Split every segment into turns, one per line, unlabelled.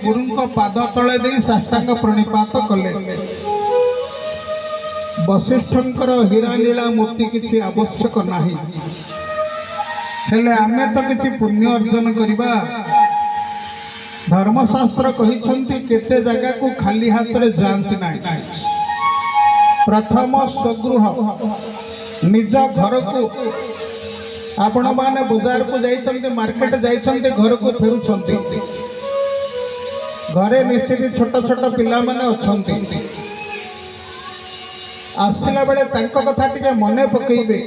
गुरु पाद तले दे साष्टांग प्रणिपात कले। वशिष्ठंकर हीरालीला मूर्ति किसी आवश्यक नाही, हेले आमे तो किसी पुण्य अर्जन करिबा। धर्मशास्त्र कहिछंती केते जगह को खाली हाथ रे जानती नाही। प्रथम स्वगृह निज घर को आपण माने बाजार को जाइछंती, मार्केट जाइछंती, घर को फेरुछंती। घरे निश्चित छोट छोट पिला माने अछंती, आसिला बेले तांको कथा टिके मने पकेइबे।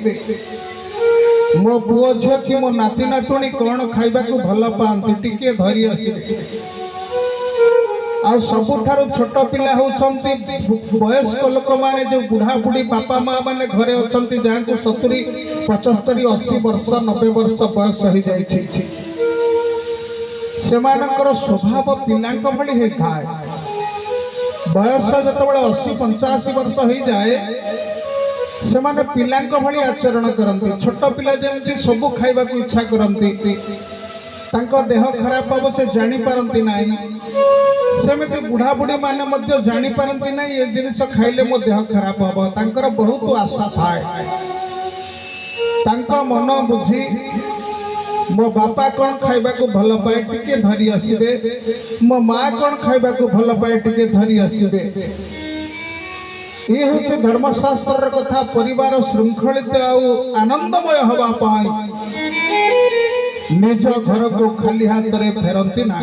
मो पुओ झियो कि मो नाती नातुणी कौन खाइबा को भल पाती टिके धरी आसिबे। आ सबुठारु छोट पिला होउछंती वयस्क लोक माने जो बुढ़ा बुढ़ी बापा माँ माने घरे अछंती, जहाँ को 70 75 80 वर्ष 90 वर्ष बयस हो जाइछि। सेमानकर स्वभाव पिलांक भली हे थाए। बयस जतबेले 80 85 वर्ष हो जाए से माने पिलांक भली आचरण करती। छोट पिला जेमती सब खाइबा को इच्छा करती, तांको देह खराब हम से जानी पारंती नाही। सेमती बुढ़ा बुढ़ी माने मध्य जानी पारंती नाही ये जिनिस खाइले मो देह खराब हम। तांकर बहुत आशा थाए, तांको मन बुझी मो बापा कौन खाइबा को भल पाए टिके धरी आसिबे, मो माँ कौन खाइबा को भल पाए टिके धरी आसिबे। ये हूँ धर्मशास्त्र कथा। परिवार श्रृंखलित आनंदमय हवा पाई निज घर को खाली हाथ रे फेरंती ना।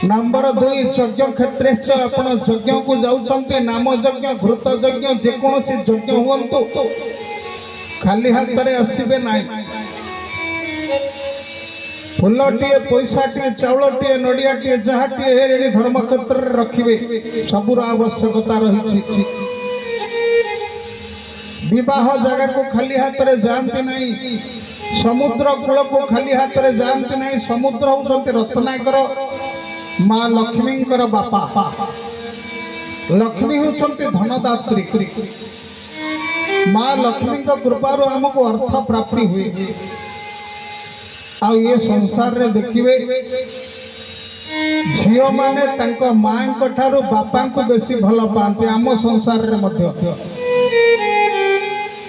नंबर 2 यज्ञ क्षेत्र आपण यज्ञ को जाउछंती, नाम यज्ञ घृत यज्ञ जेकोसी यज्ञ हुंतु खाली हाथ रे आसीबे नाही। फुलटे पैसाटे चाउलटे नड़ियाटे जहाँटे धर्म क्षेत्र रखिए सबूर आवश्यकता रही। विवाह जगह को खाली हाथ रे जानते नहीं, समुद्र कूल को खाली हाथ रे जानते नहीं। समुद्र होउछंती रत्नाकर माँ लक्ष्मींकर बापा। लक्ष्मी होउछंती धनदात्री। माँ लक्ष्मी कृपारु आमको अर्थ प्राप्ति हुए। आ ये संसार रे देखिए झियो माने तांको मां को ठारो बापा को बेसी भल पाते। आम संसार रे मध्य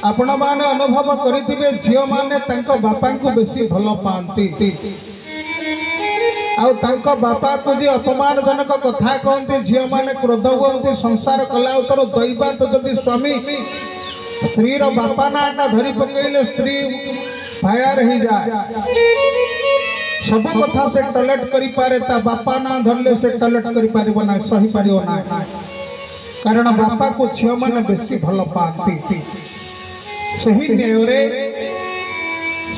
आपण माने अनुभव करिथिबे झियो माने तांको बापा को बेसी भल पाती। आ तांको बापा को जे अपमानजनक कथा कहते झियो माने क्रोध हुअंती। संसार कला उतर दैवात जदि स्वामी स्त्री रो बापा नाटा धरी पकेइले स्त्री फायर ही जाए। सब कथा से टलेट करी पारे, ता बापा ना धरले से टलेट करी पारिबो ना, सही पारिबो ना। कारण बापा को झियो माने बेसी भल पाती। सही न्याय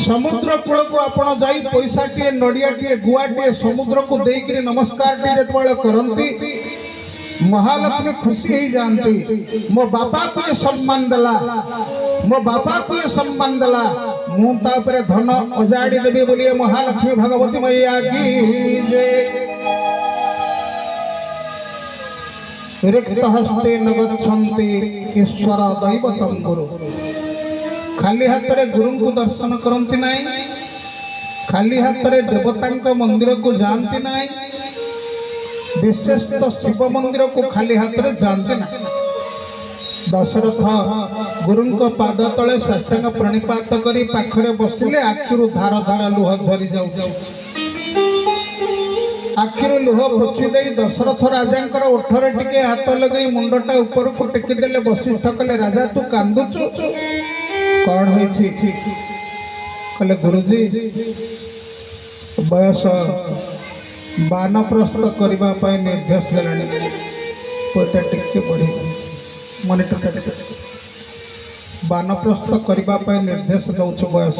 समुद्र कूल को आपण जाई पैसाटे नड़ियाटे गुआटे समुद्र को देकरी नमस्कार जेतबेले करंती महालक्ष्मी खुशी ही जानती। मो बापा को ये सम्मान देला, मो बापा को ये सम्मान देला, मु तापरे धन अजाड़ी देबी बोलिए महालक्ष्मी भगवती मैया की जय। रिक्त हस्ते न गच्छन्ति ईश्वर दैवतम गुरु। खाली हाथ रे गुरु को दर्शन करंती नाही, खाली हाथ रे देवतांक मंदिर को जानती नाही। विशेष तो शिव मंदिर को खाली हाथ रे जानते ना। दशरथ गुरु पाद तले साष्टांग प्रणिपात करी पाखरे बसिले आखिरु धार धार लुह झरी जाऊ। आखिरु लुह पोछि देई दशरथ राजांकर ओठरे टिके हाथ लगई मुंडटा ऊपर को टेकी देले। वशिष्ठ कले राजा तू कांदुचु कौन होइछि? कले गुरुजी बयस बानप्रस्थ करने निर्देश देलानी। पैसा टिके बढ़ी मनिटर बानप्रस्थ करने निर्देश दौच बयस।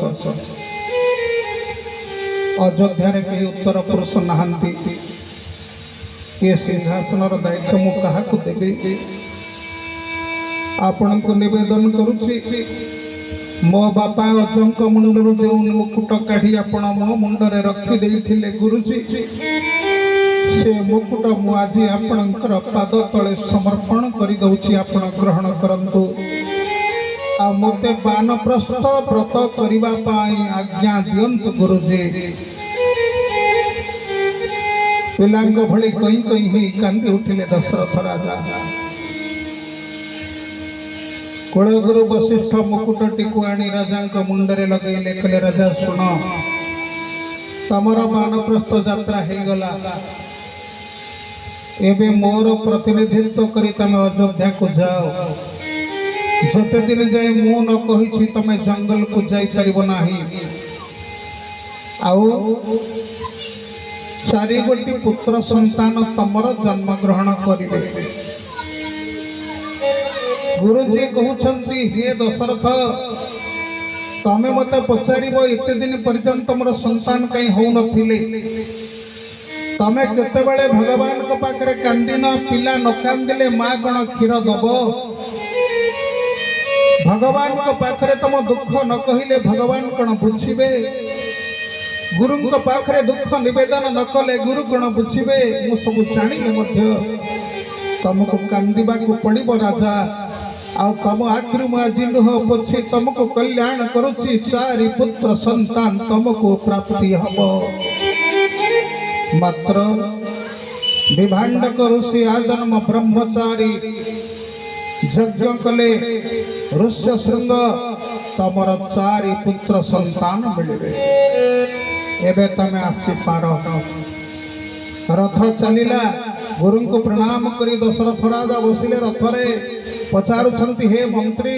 अयोध्या कहीं उत्तर पुरुष नहांती। ये सिंहासन दायित्व मु क्या देवी आपण को निवेदन करुच्ची। मो बापा अजंक मुंडर जो मुकुट काढ़ी आपण मो मुंडरे रखी देइथिले गुरुजी, से मुकुट मु आज आपणकर पाद तले समर्पण करि दउछि। आपण ग्रहण करंतु आ मते बानप्रस्थ व्रत करिबा पाई आज्ञा दियंतु गुरुजी। पिलांग भली कई कई ही कांदी उठिले दशरथ राजा। कुलगुरु वशिष्ठ मुकुटटी को आनी राजा मुंडरे लगेले कहले राजा सुन तमर बानप्रस्थ यात्रा हो गला एबे मोर प्रतिनिधित्व करी तमे अयोध्या को जाओ जते दिन जाए मु न कहि तमे जंगल को जाई परिबो नाही आउ चारि गोटी पुत्र संतान तमर जन्म ग्रहण करिवे। गुरुजी कहउछंती हे दशरथ तमे मते पचारिबो एते दिन पर्यंत मोर संतान कहीं हो नथिले तमे केते बेले भगवान को पाखरे कांदिन पिला न कांदिले मां कोन क्षीर दबो भगवान को पाखरे तुम दुख न कहिले भगवान कोन बुझिबे गुरु को पाखरे दुख निवेदन न कले गुरु कोन बुझिबे मु सब जानिले मध्य तुमको कांदिबा को पड़िबो राजा आ तम आखिर मु आज लुह पोछी तुमको कल्याण करुची चारि पुत्र संतान तुमको प्राप्ति हबो। मात्र विभांडक ऋषि आजन्म ब्रह्मचारी यज्ञ कले ऋष्य श्रृंग तमर चारि पुत्र संतान मिलबे एबे तमे आसी पार। रथ चलिला गुरु को प्रणाम करी दशरथ राजा बसिले रथरे पचारुछंती हे मंत्री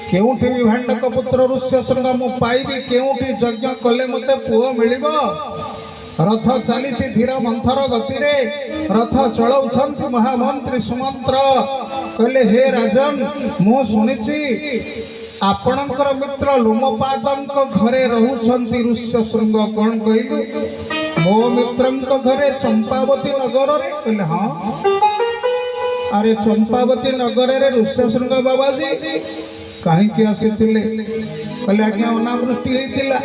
केउठी विभांडक पुत्र ऋष्य श्रृंग मु पाइबी केउठी यज्ञ कले मते पुओ मिलिबो। रथ चली धीर मंथर गति रे रथ चलाउछंती महामंत्री सुमंत्र कहले हे राजन मु सुनिछि आपणकर मित्र लोमपादंक घरे रहुछंती ऋष्य श्रृंग कोन कहलु मो मित्रंक घरे चंपावती नगर रे कहले हां अरे चंपावती नगर रे ऋष्य श्रृंग बाबाजी कहीं के आसीथिले कहले आज्ञा अनावृष्टि हेतिला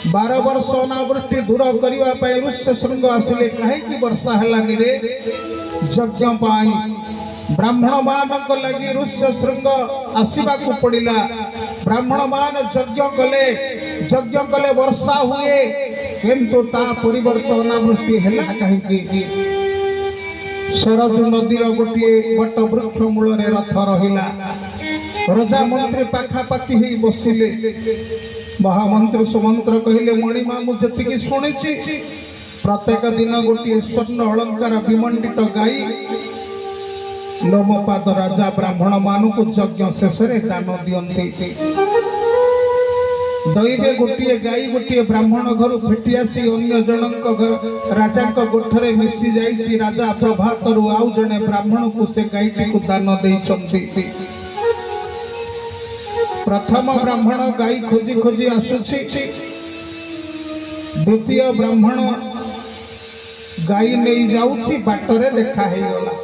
12 वर्ष अनावृष्टि दूर करने ऋष्य श्रृंग आसिले कहीं वर्षा हेलानी रे यज्ञ पाई ब्राह्मण मान लगी ऋष्य श्रृंग आसवा पड़ा ब्राह्मण मान यज्ञ कले वर्षा हुए किंतु ता परिवर्तन अनावृष्टि है कहीं सरजू नदी गोटे बट वृक्ष मूल रथ रहा रजा मंत्री पाखापाखि ही बसिले महामंत्री सुमंत्र कहले मणिमा मुझे शुणी प्रत्येक दिन गोटे स्वर्ण अलंकार विमंडित गाई लोमपाद राजा ब्राह्मण मानू यज्ञ शेष दान दियंती दैवे गोटे गाई गोटे ब्राह्मण घर फिटी आसी अन्य जनक राजा गोठरे मिसी जाइछि राजा प्रभातरु आउ जने ब्राह्मण को से गाईटी को दान देइछंती। प्रथम ब्राह्मण गाई खोजी खोजी आसुछि द्वितीय ब्राह्मण गाई नहीं जाउछि बाटरे देखा हे गला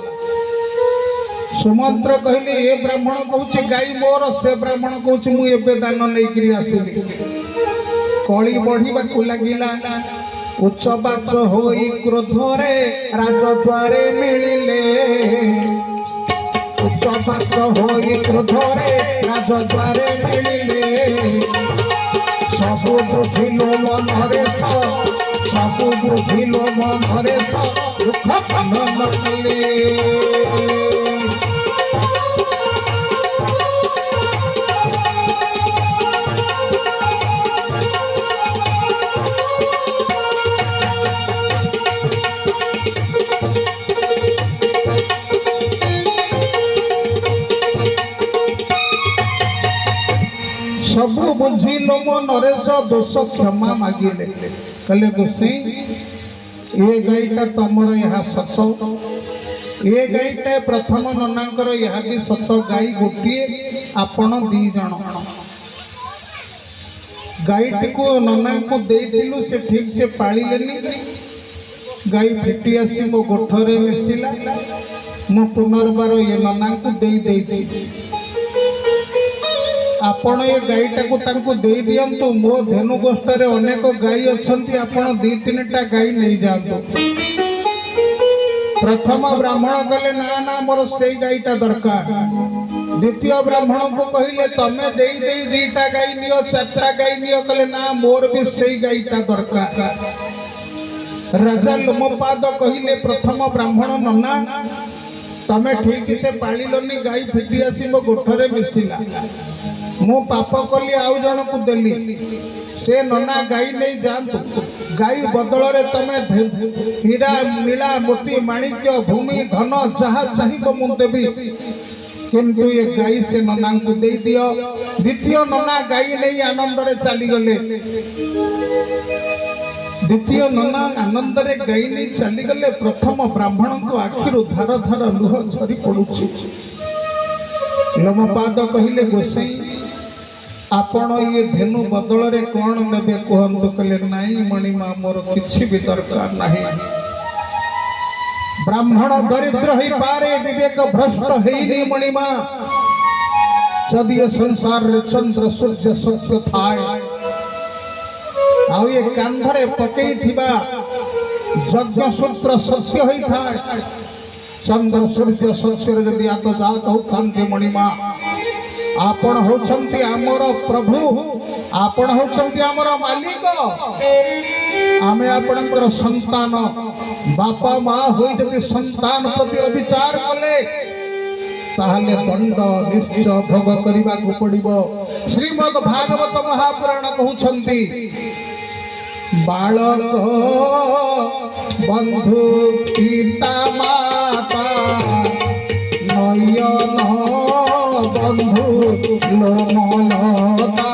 सुमंत्र कहले ए ब्राह्मण कहूछि गाई मोर से ब्राह्मण कहूछि मु एबे दान नै करी आसिली कली बढ़िबा को लागिला उच्च बाच होई क्रोध रे राजद्वारे मिलिले उच्च बाच होई क्रोध रे राजद्वारे मिलिले सबु बुझिलो मनरे सबु बुझिलो मनरे दुख न मिले सबु बुझिलो मो नरेश दोष क्षमा मागिले कहले गोसाई ये गाईटा तमर यहाँ सत ये गाईटा प्रथम ननांकर यहाँ भी सत गाई गोटे आपण दी जन गाईटी को नना को देइलु से ठीक से पालिलेनी गाई फिटी आसी मो गोठरे मिसिला मो पुनर्बार ये नना को देई आपण ये गाईटा को तांको दे दियंतु मो धेनु गोष्ठरे अनेक गाई अछंती आपण 2-3टा गाई नहीं जातो। प्रथम ब्राह्मण कहले ना ना मोर सेई गाईटा दरकार द्वितीय ब्राह्मण को कहले तमे देई देई 2टा गाई नियो 4टा गाई नियो कहले ना मोर भी सेई गाईटा दरकार राजा लोमपाद कहले प्रथम ब्राह्मण नना तमे ठीक से पालिलनी गाई फिटी आसी मो गोठरे मिसिला मु पाप कली आउ जन को देली से नना गाई नहीं जानतु गाई बदल रे तमे हीरा नीला मोती माणिक्य भूमि धन जहा चाहिबो मु देबी किंतु ये गाई से नना को दे दियो। द्वितीय नना गाई नहीं आनंद रे चली गले द्वितीय नना आनंद रे गाई नहीं चली गले प्रथम ब्राह्मण को आखिरु धार धार लुह झरी पड़ुछि। लोमपाद कहले गोसाई आपण ये धेनु बदल रे कोन नेबे कहंतु कहले नाही मणिमा मोर किछि भी दरकार नाही ब्राह्मण दरिद्र ही पारे विवेक भ्रष्ट हेनी मणिमा जदि संसार रे चंद्र सूर्य सत्य थाए आउ ये कांधरे पकई थिबा यज्ञ सूत्र सत्य होई थाए चंद्र सूर्य सत्य रे जदि आत जात होथांते मणिमा आपण होछंती हमर प्रभु आपण होछंती हमर मालिक आमे आपणकर संतान बापा माँ होई जदि संतान प्रति अविचार कले ताहले दंड निश्चय भोग करिबा को पड़िबो। श्रीमद् भागवत महापुराण कहउछंती बालक बंधु पिता माता नयन बंधु लोमलता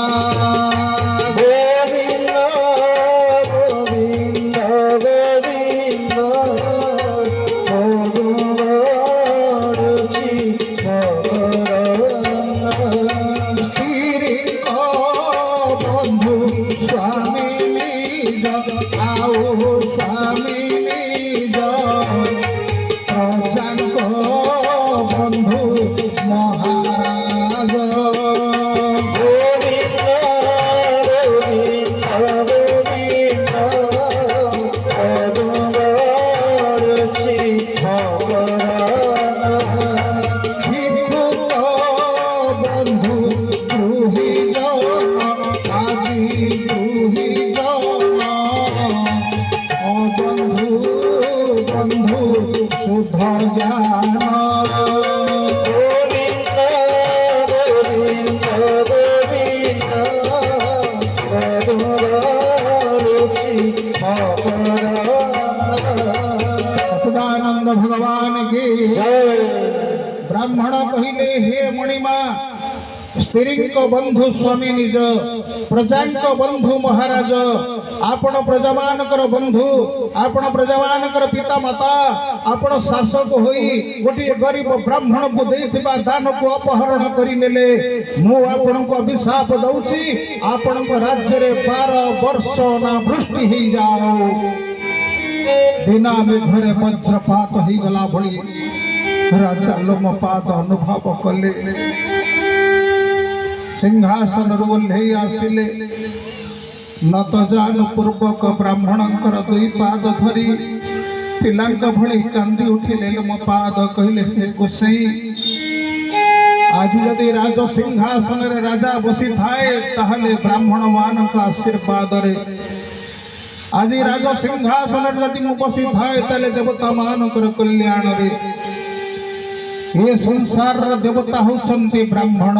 भगवान की ब्राह्मण कहले हे मणिमा स्त्री बंधु स्वामी निज प्रजा बंधु महाराज आपण प्रजा मानकर बंधु आपण प्रजा मानकर पिता माता आपण शासक होई गोटे गरीब ब्राह्मण को देथिबा दान को अपहरण करि नेले मु आपण को अभिशाप दउची आपण को राज्य रे 12 वर्ष ना वृष्टि ही जाओ बिना में घरे वज्रपात ही गला भली राजा लोमपाद अनुभव कले सिंहासन रोल्हे आसिले नतजान पूर्वक ब्राह्मणंकर दुई पाद धरी पिलांक भली कांदी उठिले लोमपाद कहले हे गोसाई आज यदि राज सिंहासन रे राजा बसी थाए ताहले ब्राह्मण मानक आशीर्वाद रे आज राज सिंहासन यदि मु बसी थाए ताले देवता मानकर कल्याण रे ये संसार देवता होछंती ब्राह्मण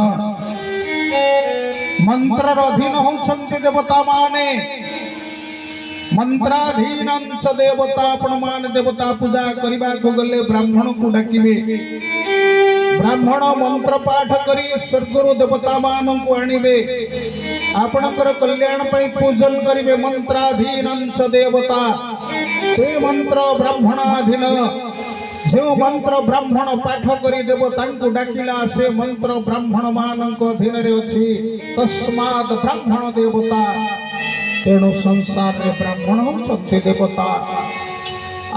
मंत्र अधीन होछंती देवता माने मंत्राधीन देवता आपण मान देवता पूजा करिबा को गले ब्राह्मण को डाकिबे ब्राह्मण मंत्र पाठ करी स्वर्गरु देवता मान को आनिबे आपणकर कल्याण पई पूजन करिबे मंत्राधीन देवता ते मंत्र ब्राह्मणाधीन जो मंत्र ब्राह्मण पाठ करी देव तांको डाकिला से मंत्र ब्राह्मण मानक अधीन रे अछि तस्मात् ब्राह्मण देवता तेणु संसार रे ब्राह्मण होते देवता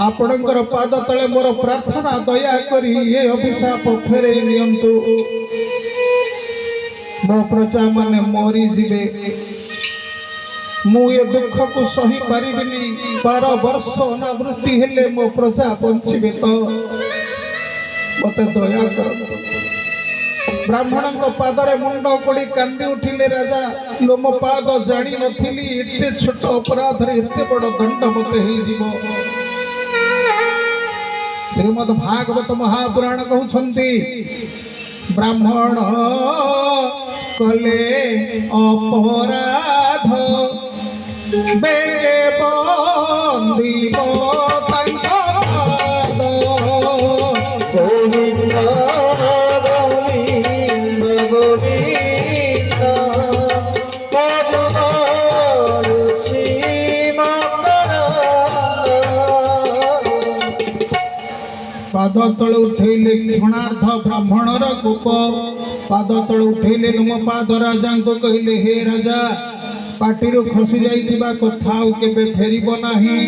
आपणकर पाद तले मोर प्रार्थना दया करी ये अभिशाप फेरे नियंतु मो प्रजा माने मरी जिवे मु ये दुख को सही पारिबिनी 12 वर्ष अनावृष्टि हेले मो प्रजा बंचिबे तो मते दया कर ବ୍ରାହ୍ମଣଙ୍କ ପାଦରେ ମୁଣ୍ଡ ପଡ଼ି କାନ୍ଦି ଉଠିଲେ ରାଜା। ଲୋମପାଦ ଜାଣି ନଥିଲି ଏତେ ଛୋଟ ଅପରାଧରେ ଏତେ ବଡ଼ ଦଣ୍ଡ ମୋତେ ହେଇଯିବ। ଶ୍ରୀମଦ୍ ଭାଗବତ ମହାପୁରାଣ କହୁଛନ୍ତି ବ୍ରାହ୍ମଣ କଲେ ଅପରାଧ ବେଗେ ବନ୍ଦିବ ତାଙ୍କ ପାଦ। ଗୋବିନ୍ଦ ଗୋବିନ୍ଦ ଗୋବିନ୍ଦ ପବନରୁଛି ମଙ୍ଗଳ। ପାଦ ତଳେ ଉଠେଇଲେ କ୍ଷଣାର୍ଧ ବ୍ରାହ୍ମଣର କୋପ। ପାଦ ତଳେ ଉଠେଇଲେ ଲୋମପାଦ ରାଜାଙ୍କୁ କହିଲେ ହେ ରାଜା, ପାଟିରୁ ଖସି ଯାଇଥିବା କଥା ଆଉ କେବେ ଫେରିବ ନାହିଁ।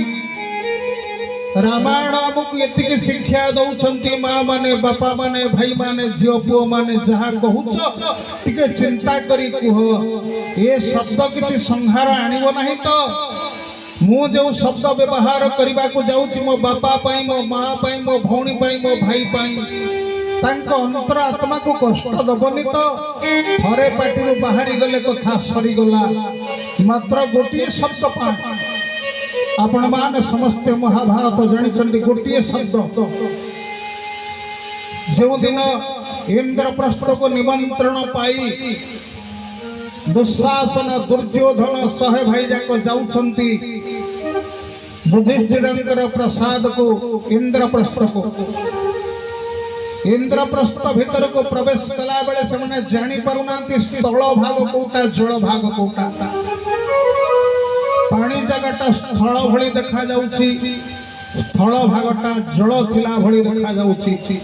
ରାମାୟଣ ଆମକୁ ଏତିକି ଶିକ୍ଷା ଦଉଛନ୍ତି, ମା ମାନେ, ବାପା ମାନେ, ଭାଇ ମାନେ, ଝିଅ ପୁଅ ମାନେ ଯାହା କହୁଛ ଟିକେ ଚିନ୍ତା କରି କୁହ। ଏ ଶବ୍ଦ କିଛି ସଂହାର ଆଣିବ ନାହିଁ ତ? ମୁଁ ଯେଉଁ ଶବ୍ଦ ବ୍ୟବହାର କରିବାକୁ ଯାଉଛି ମୋ ବାପା ପାଇଁ, ମୋ ମା ପାଇଁ, ମୋ ଭଉଣୀ ପାଇଁ, ମୋ ଭାଇ ପାଇଁ, ତାଙ୍କ ଅନ୍ତର ଆତ୍ମାକୁ କଷ୍ଟ ଦବନି ତ? ଥରେ ପାଟିରୁ ବାହାରି ଗଲେ କଥା ସରିଗଲା। ମାତ୍ର ଗୋଟିଏ ଶବ୍ଦ ପାଇଁ ଆପଣମାନେ ସମସ୍ତେ ମହାଭାରତ ଜାଣିଛନ୍ତି। ଗୋଟିଏ ଶବ୍ଦ ଯେଉଁଦିନ ଇନ୍ଦ୍ରପ୍ରସ୍ଥକୁ ନିମନ୍ତ୍ରଣ ପାଇ ଦୁଃଶାସନ ଦୁର୍ଯ୍ୟୋଧନ 100 ଭାଇ ଯାକ ଯାଉଛନ୍ତି ଯୁଧିଷ୍ଠିରଙ୍କର ପ୍ରସାଦକୁ ଇନ୍ଦ୍ରପ୍ରସ୍ଥକୁ। ଇନ୍ଦ୍ରପ୍ରସ୍ଥ ଭିତରକୁ ପ୍ରବେଶ କଲା ବେଳେ ସେମାନେ ଜାଣିପାରୁନାହାନ୍ତି ସ୍ଥଳ ଭାଗ କୋଉଟା, ଜଳ ଭାଗ କୋଉଟା। ପାଣି ଜାଗାଟା ସ୍ଥଳ ଭଳି ଦେଖାଯାଉଛି, ସ୍ଥଳ ଭାଗଟା ଜଳ ଥିଲା ଭଳି ଦେଖାଯାଉଛି।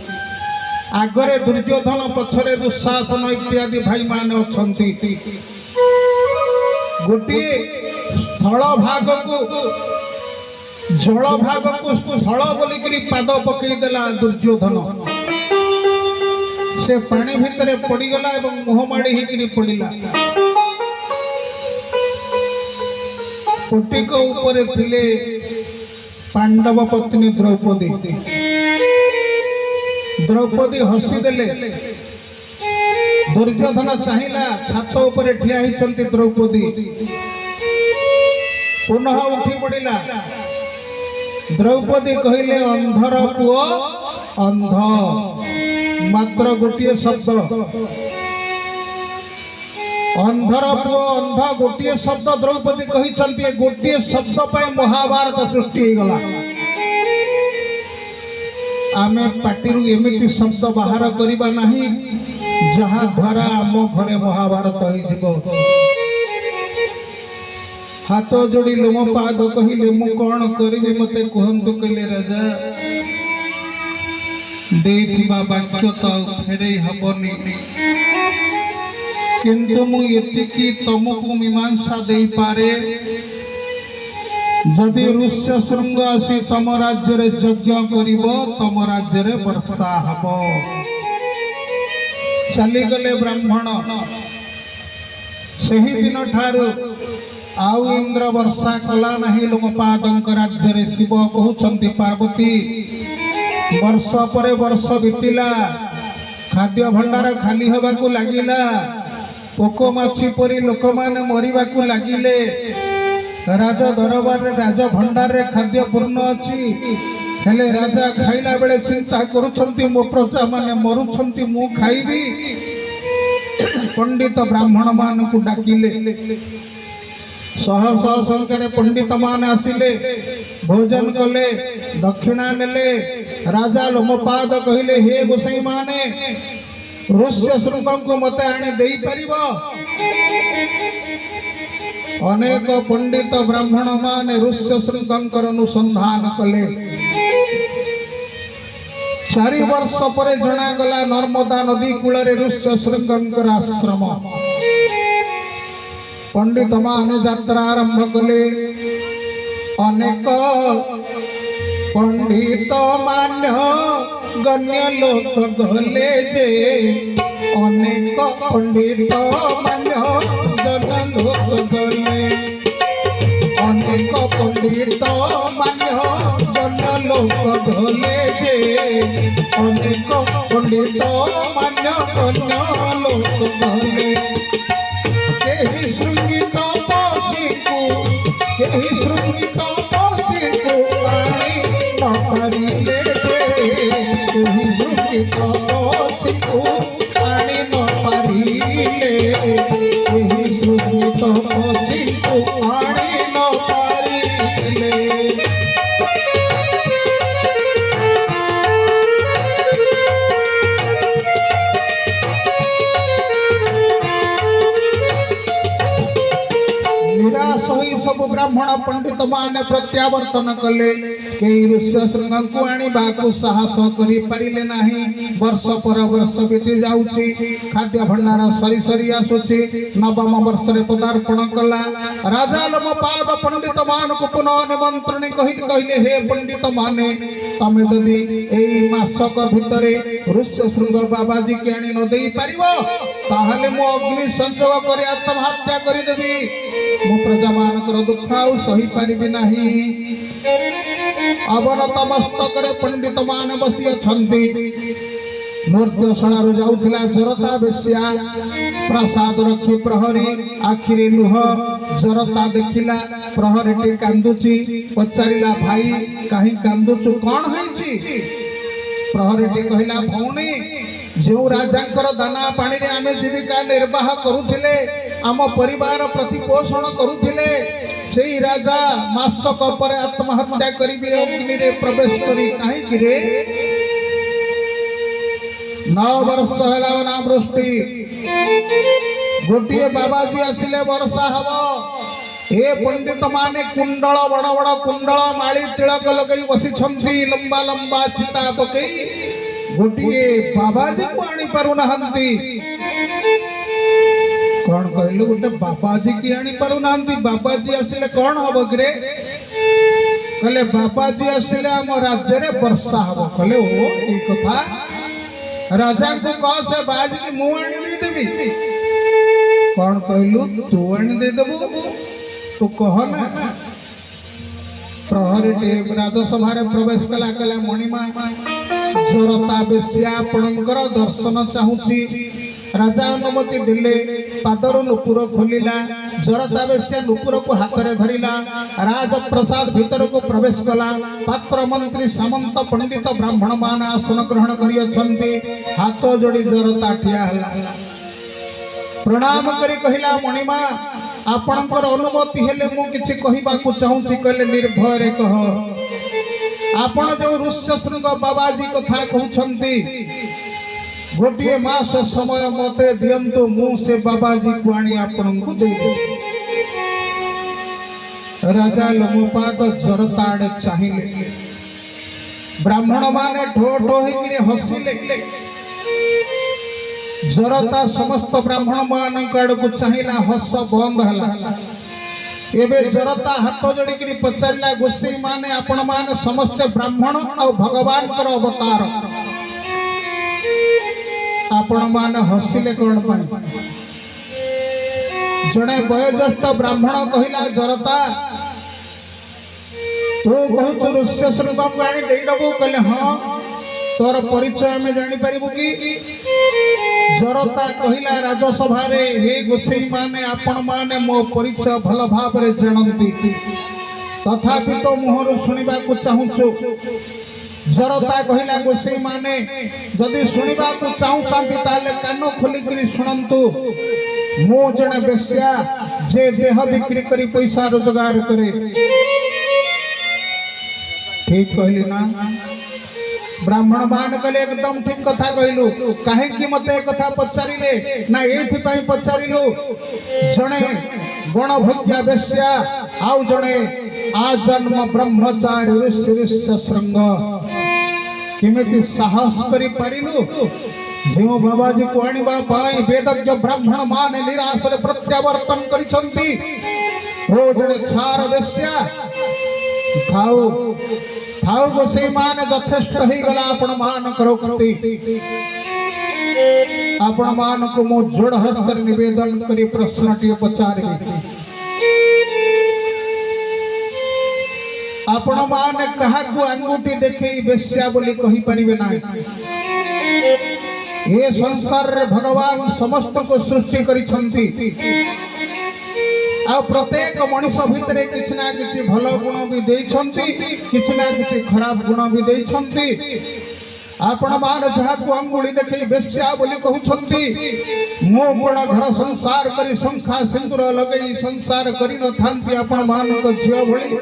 ଆଗରେ ଦୁର୍ଯ୍ୟୋଧନ, ପଛରେ ଦୁଃଶାସନ ଇତ୍ୟାଦି ଭାଇମାନେ ଅଛନ୍ତି। ଗୋଟିଏ ସ୍ଥଳ ଭାଗକୁ ଜଳ ଭାଗକୁ ସ୍ଥଳ ବୋଲିକିରି ପାଦ ପକେଇଦେଲା ଦୁର୍ଯ୍ୟୋଧନ। ସେ ପାଣି ଭିତରେ ପଡ଼ିଗଲା ଏବଂ ମୁହଁ ମାଡ଼ି ହେଇକିରି ପଡ଼ିଲା। ପଟିକ ଉପରେ ଥିଲେ ପାଣ୍ଡବ ପତ୍ନୀ ଦ୍ରୌପଦୀ। ଦ୍ରୌପଦୀ ହସିଦେଲେ। ଦୁର୍ଯ୍ୟୋଧନ ଚାହିଁଲା, ଛାତ ଉପରେ ଠିଆ ହେଇଛନ୍ତି ଦ୍ରୌପଦୀ। ପୁନଃ ଉଠି ପଡ଼ିଲା। ଦ୍ରୌପଦୀ କହିଲେ ଅନ୍ଧର ପୁଅ ଅନ୍ଧ। ମାତ୍ର ଗୋଟିଏ ଶବ୍ଦ, ଅନ୍ଧର ପୁଅ ଅନ୍ଧ, ଗୋଟିଏ ଶବ୍ଦ ଦ୍ରୌପଦୀ କହିଛନ୍ତି। ଗୋଟିଏ ଶବ୍ଦ ପାଇଁ ମହାଭାରତ ସୃଷ୍ଟି ହେଇଗଲା। ଆମେ ପାଟିରୁ ଏମିତି ଶବ୍ଦ ବାହାର କରିବା ନାହିଁ ଯାହା ଦ୍ୱାରା ଆମ ଘରେ ମହାଭାରତ ହେଇଯିବ। ହାତ ଯୋଡ଼ି ଲୋମପାଦ କହିଲେ ମୁଁ କଣ କରିବି ମତେ କୁହନ୍ତୁ। କହିଲେ ରାଜା, ଦେଇଥିବା ବାକ୍ୟ ତ ଆଉ ଫେରେଇ ହବନି, କିନ୍ତୁ ମୁଁ ଏତିକି ତମକୁ ମୀମାଂସା ଦେଇପାରେ। ଯଦି ଋଷ୍ୟ ଶୃଙ୍ଗ ଆସି ତମ ରାଜ୍ୟରେ ଯଜ୍ଞ କରିବ, ତମ ରାଜ୍ୟରେ ବର୍ଷା ହବ। ଚାଲିଗଲେ ବ୍ରାହ୍ମଣ। ସେହି ଦିନ ଠାରୁ ଆଉ ଇନ୍ଦ୍ର ବର୍ଷା କଲା ନାହିଁ ଲୋମପାଦଙ୍କ ରାଜ୍ୟରେ। ଶିବ କହୁଛନ୍ତି ପାର୍ବତୀ, ବର୍ଷ ପରେ ବର୍ଷ ବିତିଲା, ଖାଦ୍ୟ ଭଣ୍ଡାର ଖାଲି ହେବାକୁ ଲାଗିଲା, ପୋକ ମାଛି ପରି ଲୋକମାନେ ମରିବାକୁ ଲାଗିଲେ। ରାଜ ଦରବାରରେ, ରାଜ ଭଣ୍ଡାରରେ ଖାଦ୍ୟ ପୂର୍ଣ୍ଣ ଅଛି, ହେଲେ ରାଜା ଖାଇଲା ବେଳେ ଚିନ୍ତା କରୁଛନ୍ତି ମୋ ପ୍ରଜା ମାନେ ମରୁଛନ୍ତି, ମୁଁ ଖାଇବି। ପଣ୍ଡିତ ବ୍ରାହ୍ମଣ ମାନଙ୍କୁ ଡାକିଲେ। ଶହ ଶହ ସଂଖ୍ୟାରେ ପଣ୍ଡିତ ମାନେ ଆସିଲେ, ଭୋଜନ କଲେ, ଦକ୍ଷିଣା ନେଲେ। ରାଜା ଲୋମପାଦ କହିଲେ, ହେ ଗୋସାଇ ମାନେ, ଋଷ୍ୟ ଶୃଙ୍ଗଙ୍କୁ ମତେ ଆଣି ଦେଇପାରିବ? ଅନେକ ପଣ୍ଡିତ ବ୍ରାହ୍ମଣ ମାନେ ଋଷ୍ୟ ଶୃଙ୍ଗଙ୍କର ଅନୁସନ୍ଧାନ କଲେ। 4 ବର୍ଷ ପରେ ଜଣାଗଲା ନର୍ମଦା ନଦୀ କୂଳରେ ଋଷ୍ୟ ଶୃଙ୍ଗଙ୍କର ଆଶ୍ରମ। ପଣ୍ଡିତ ମାନେ ଯାତ୍ରା ଆରମ୍ଭ କଲେ। ଅନେକ ପଣ୍ଡିତ ମାନ ଗଣ୍ୟ ଲୋକ ଗଲେ ଯେ, ଅନେକ ପଣ୍ଡିତ ମାନ ଗଣ୍ୟ ଲୋକ ଗଲେ। ଅନେକ पंडित मान्य जन लोक गले जे अनेक पंडित मान्य जन लोक गले केही शृंगित पक्षीकु केही शृंगित पक्षीकु आनी न पारिले केही शृंगित पक्षीकु आनी न पारिले केही शृंगित पक्षीकु आनी न पारिले। निराश होई सब ब्राह्मण पंडित माने प्रत्यावर्तन कले केही ऋष्य शृंग को आनिबाकु साहस करि पारिले नाही। वर्ष पर वर्ष बीती जाउची खाद्य भंडार सरी सरी आसुची नवम वर्ष रे पदार्पण कला राजा लोमपाद पंडित मान को पुनः निमंत्रण कहिले हे पंडित माने तमे जदि एई मासक भितरे ऋष्य शृंग बाबाजी के आनी न देई पारिबो ताहले मो अग्नि संयोग करि आत्महत्या करि देबी मो प्रजा मानकर दुख आउ सही पारिबी नाही। अवनत मस्तक रे पंडित मान बसी अछंती नृत्यशाला जाउथिला जरता बेश्या प्रसाद रखी प्रहरी आखिरे लुह जरता देखिला प्रहरी टे कांदुची पचारिला भाई काहे कांदुचु कोन हैची प्रहरी टे कहिला भौणी जो राजांकर दाना पानी रे आमे जीविका निर्वाह करुथिले आम परिवार प्रतिपोषण करुथिले सेई राजा मासक पर आत्महत्या करिबे अग्नि रे प्रवेश करी काहे कि रे 9 वर्ष होला ना वृष्टि गोटिए बाबाजी आसिले वर्षा हबो ए पंडित माने कुंडल बड़ बड़ कुंडल माली तिलक लगई बसी छंती लंबा लंबा चिता पकई गोटिए बाबाजी को आनी पारु नहंती कौन कहलु गोटे बाबाजी की आनी पारु नहंती बाबाजी आसिले कौन हबो रे कहले बाबाजी आसिले हम राज्य रे वर्षा हबो कहले ओ ई कथा राजा को कह से बाज की मु आनी दे देबी कौन कहलु तू आनी दे देबू तू कह ना प्रहरी टे राजसभा रे प्रवेश कला कला मणिमा जरता बेश्या आपणकर दर्शन चाहूची राजा अनुमति दिले पादर नुपुर खोलिला जरता बेश्या नुपुर को हाथ रे धरिला राज प्रसाद भीतर को प्रवेश कला पात्र मंत्री सामंत पंडित ब्राह्मण मान आसन ग्रहण करि अछंती हाथ जोड़ी जरता ठिया हला प्रणाम करी कहिला मणिमा आपणकर अनुमति हेले मु किछि कहिबा को चाहूची कहले निर्भय रे कह आपण जो ऋष्य शृंग बाबाजी कथा कहउछंती गोटिए मास समय मते दियंतु मु से बाबाजी को आनी आपण को दे राजा लोमपाद जरताड़े चाहिए ब्राह्मण माने ठो ठो होइकि हसिले जरता समस्त ब्राह्मण मान काड़ को चाहिला हस बंद हला एबे जरता हाथ जोड़ी कि पचारिला गोसाई माने आपण माने समस्त ब्राह्मण और भगवान कर अवतार आपण माने हसिले कोन पाई जणे वयोज्येष्ठ ब्राह्मण कहिला जरता तू कहू ऋष्य शृंग को आनी देई दबू कहले हां तोर परिचय में जानि परिबु की जरता कहिला राजसभा रे हे गोसाई माने आपण माने मो परिचय भल भाव रे जानंती तथापि तो मुहरु सुनिबा को चाहूछु जरता कहिला गोसाई माने जदि सुनिबा को चाहूछंती ताले कान खोली करी सुनंतु मो जने बेश्या जे देह बिक्री करी पैसा रोजगार करे ठीक कहली ना ब्राह्मण मान कले एकदम ठीक कथा कहलु काहे कि मते कथा पचारिले ना एथि पई पचारिलु जणे गणभोग्य बेश्या आउ जणे आजन्म ब्रह्मचारी ऋष्य शृंग केमिति साहस करि पारिलु जो बाबाजी को आनिबा पाई वेदज्ञ ब्राह्मण माने निराश रे प्रत्यावर्तन करिसंती ओ जणे छार बेश्या खाओ थाउ गोसाई मान यथेष्ट ही गला आपण मान करो करती आपण मान को मो जोड़ हस्त निवेदन करी प्रश्न टी पचारे आपण माने काहाकू अंगूठी देखई बेश्या बोली कहि परिबे ना। ये संसार रे भगवान समस्त को सृष्टि करिछंती आ प्रत्येक मनुष्य भितरे किछ ना किछ भलो गुण भी देइछंती किछ ना किछ खराब गुण भी देइछंती। आपण मान जहाकू अंगुली देखि बेश्या बोली कहउछंती मो बड़ा घर संसार करी शंखा सिंदूर लगई संसार करी न थांती आपण मान को झियो भली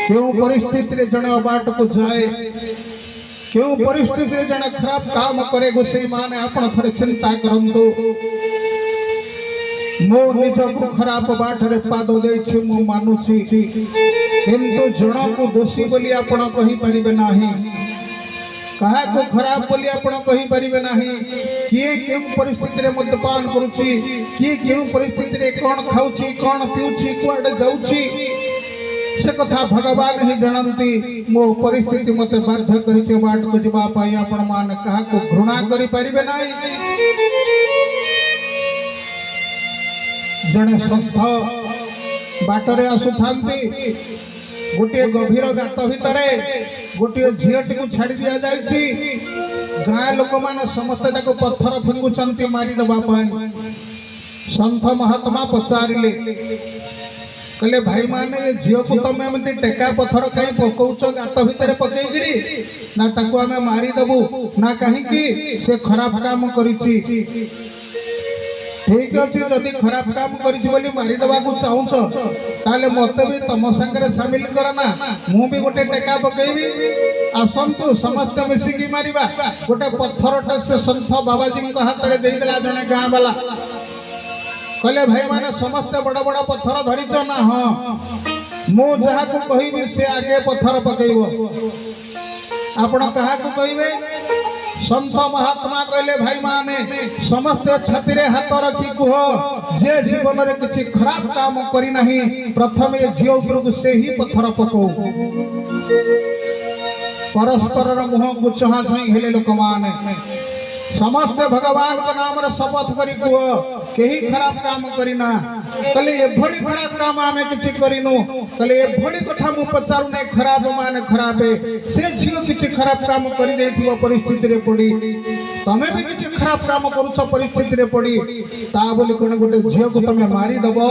क्यों परिस्थिति रे जणे बाट को जाए क्यों परिस्थिति रे जणे खराब काम करे गोसई माने आपण थरे चिंता करंतु मो निज को खराब बाट रे पाद देछि मो मानुछि किंतु जण को दोषी बोली आपण कहि परिबे नाही कहा को खराब बोली आपण कहि परिबे नाही किए केउ परिस्थिति रे मद्यपान करूछि किए केउ परिस्थिति रे कोन खाउछि कोन पिउछि कुआडे जाउछि से कथा भगवान ही जानती मो परिस्थिति मते बाध्य करिके बाट को जबा पाई आपण मान कहा को घृणा करि परिबे नाही। जणे संत बाटरे आसुथांती गोटे गभीर गात भितरे गोटे झीटी को छाड़ी दिया जाइछि गाँ लोक माने समस्त ताको पत्थर फिंगुचंती मारी दबा पाई। संत महात्मा पचारिले कहले भाई माने झील को तुम एमती टेका पत्थर कहीं पकाउच गात भितर पकईकरी ना ताको आमे मारी दबु ना कहीं से खराब काम करिछि ठीक अच्छे जदि खराब काम करिछि बोली मारी दबा को चाहूछ ताले मते भी तम संगे शामिल करना मु भी गोटे टेका पकेबी आसंतु समस्त मिसिकी मारिबा गोटे पत्थरटा से संत बाबाजी को हाथ रे देई देला जने गाँ वाला कहले भाई माने समस्त बड़ बड़ पत्थर धरिच ना हाँ मु जहा को कहिबी से आगे पत्थर पकेइबो आपण कहा को कहिबे संत महात्मा कहले भाई माने समस्त छाती रे हाथ रखी कुह जे जीवन रे किछि खराब काम करी नाही प्रथमे झियो गुरु से ही पत्थर पको परस्पर मुह को चाहा छई हेले लोक माने समस्त भगवान का नाम रे शपथ करी कुह केही खराब काम करिना कले ए भली खराब काम आमे किछि करिनु कले ए भली कथा मु पचारु नै खराब माने खराबे से झियो किछि खराब काम करि देथिबो परिस्थिति रे पड़ी तमे भी किछि खराब काम करूछ परिस्थिति रे पड़ी ता बोली कोन गोटे झियो को तमे मारी दबो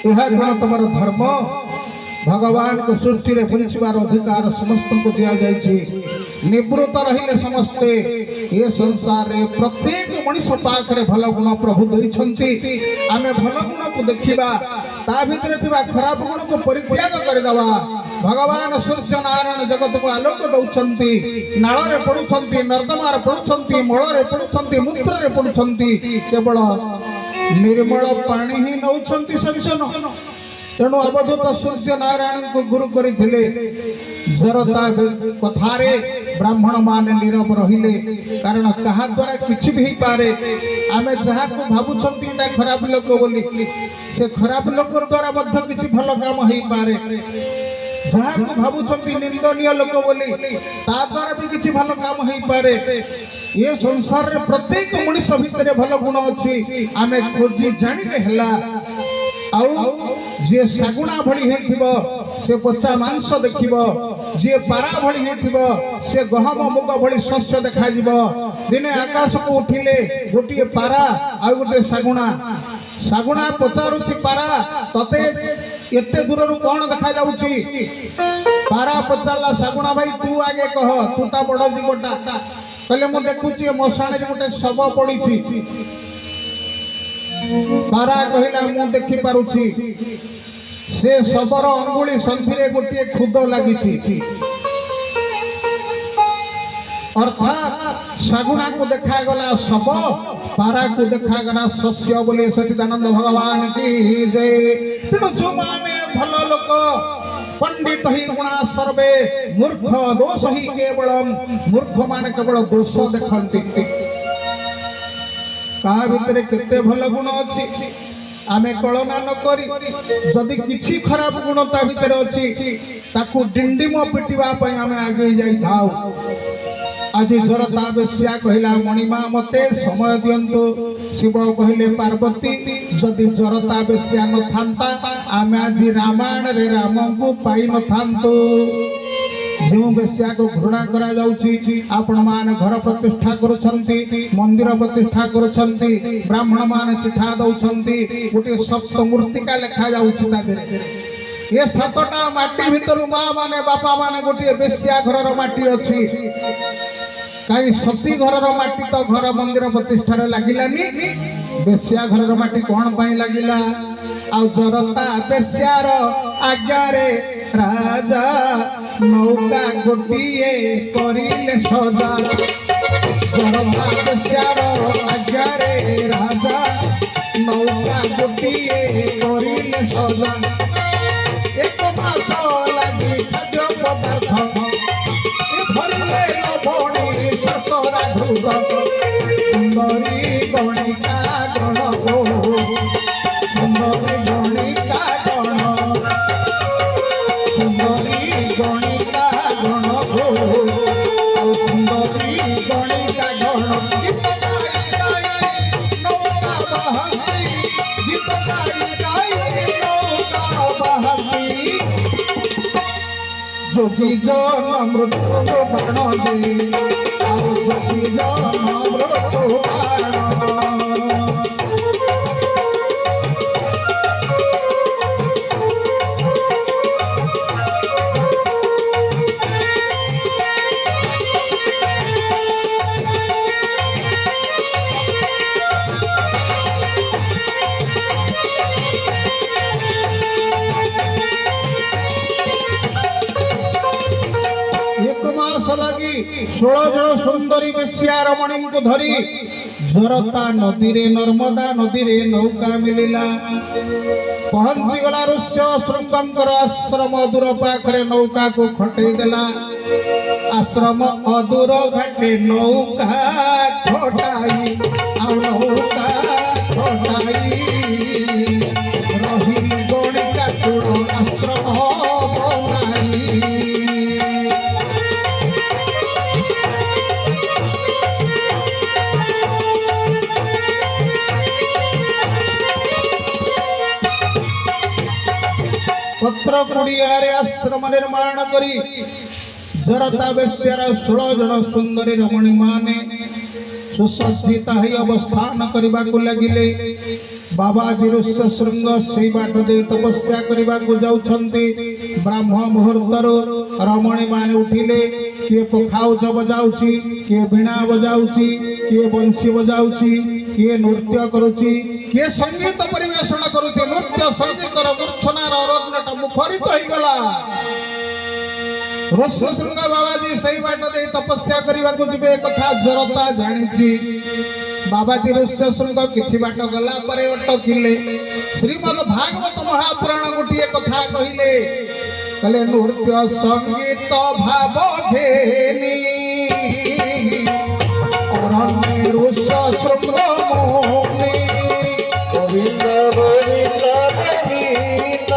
एहा कोन तमर धर्म भगवान को सृष्टि रे बंचिबार अधिकार समस्त को दिया जायछि निवृत्त रहिले समस्ते ये संसार रे प्रत्येक मनुष्य पाखरे भल गुण प्रभु दैछंती आमे भल गुण को देखिबा ता भितरे थिबा खराब गुण को परित्याग कर दवा भगवान सूर्य नारायण जगत को आलोक दउछंती नाळ रे पडुछंती नर्दमा रे पडुछंती मळ रे पडुछंती मूत्र रे पडुछंती केवल निर्मल पानी ही नउछंती संसन तेणु अवधूत सूर्य नारायण को गुरु करिथिले जरता कथारे ब्राह्मण मान नीरव रहिले कारण कहा द्वारा किछि भी पारे आमे जहा को भाबुछंती एटा खराब लोक बोली से खराब लोक द्वारा मध्य किछि भलो काम हेई पारे जहा को भाबुछंती निंदनीय लोक बोली ता द्वारा भी किछि भलो काम हेई पारे ये संसार रे प्रत्येक मनुष्य भितरे भलो गुण अछि आमे खोजी जानिले हला आउ जे सागुणा भली हेथिबो से पचा मांस देखिबो जे पारा भली हेथिबो से गहम मुग भली शस्य देखा जिवो दिने आकाश को उठिले गोटिए पारा आ गोटे सागुणा सागुणा पचारुछि पारा तते एते दूर रु कोन देखा जाउछि पारा पचारला सागुणा भाई तू आगे कह तू ता बड़ जीवटा कहले मु देखुछि मशाणी रे गोटे शव पड़िछि पारा कहला मु देखि पारुछि से शबर अंगुली संथि रे गोटे खुद लागिछि अर्थात सागुणा को देखा गला शव पारा को देखा गला शस्य बोले सच्चिदानंद भगवान की जय। तेणु जो माने भल लोक पंडित ही गुणा सर्वे मूर्ख दोष ही केवलम मूर्ख माने केवल दोष देखंती कहा भितरे केते भल गुण अछि आमे कलना न करी जदि किछि खराब गुण ता भितरे अछि ताकू डिंडिम पिटिबा पय आमे आगे जाई थाउ आज जरता बेश्या कहला मणिमा मते समय दियंतु शिव कहले पार्वती जदि जरता बेश्या न थांता आमे आज रामायण रे राम को पाई न थांतु जो बेश्या को घृणा करा जाउची आपण मान घर प्रतिष्ठा करूछंती मंदिर प्रतिष्ठा करूछंती ब्राह्मण मान चिठा दउछंती गोटे सप्त मूर्तिका लेखा जाउची ता देरे ये सतटा माटी भितर माँ माने बापा माने गोटे बेश्या घर माटी अच्छी कहीं सती घर माटी तो घर मंदिर प्रतिष्ठा लगिलानी बेश्या घर माटी कौन पाई लगिला आउ जरता बेश्यार आज्ञारे राजा नौका गोटिए करिले सजा जरता बेश्यार आज्ञारे राजा नौका गोटिए करिले सजा एक मास लगी खाद्य पदार्थ भरिले लवणी सतरा ध्रुव सुंदरी गणिका गण हो सुंदरी गणिका गण सुंदरी गणिका गण हो सुंदरी गणिका गण गीत गाई नौका बहती गीत गाई नौका बहती जोगी जन मृत्यु बाण दे जोगी जन मृत्यु बाण लगी 16 जन सुंदरी बेश्या रमणी को धरी झरता नदी रे नर्मदा नदी रे नौका मिलिला पहुंची गला ऋष्य शृंगंकर आश्रम अदूर पाखरे नौका को खटई देला आश्रम अदूर घाटे नौका खटाई आ नौका खटाई रही गणिका चूड़ आश्रम बनाई पत्र कुड़ियारे आश्रम निर्माण करी जरता बेश्यार 16 जन सुंदरी रमणी माने सुसज्जित ही अवस्थान करने को लगिले बाबाजी ऋष्य श्रृंग से बाट दे तपस्या करने को जाउछंती ब्राह्म मुहूर्तर रमणी माने उठिले किए पखाउज बजाउची किए वीणा बजाउची किए बंशी बजाउची किए नृत्य करुची किए संगीत परिवेषण करुची नृत्य संगीत मूर्छनार रत्नटा मुखरित हो गला ऋष्य श्रृंग बाबाजी सही बाट दे तपस्या करने को जिबे कथा जरता जानिची बाबाजी ऋष्य श्रृंग किछि बाट गला परे अटकिले श्रीमद् भागवत महापुराण गोटिए कथा कहिले कले नृत्य संगीत भाव घेनी अरण्य ऋष्य श्रृंग मोहनी गोविंद गोविंद गोविंद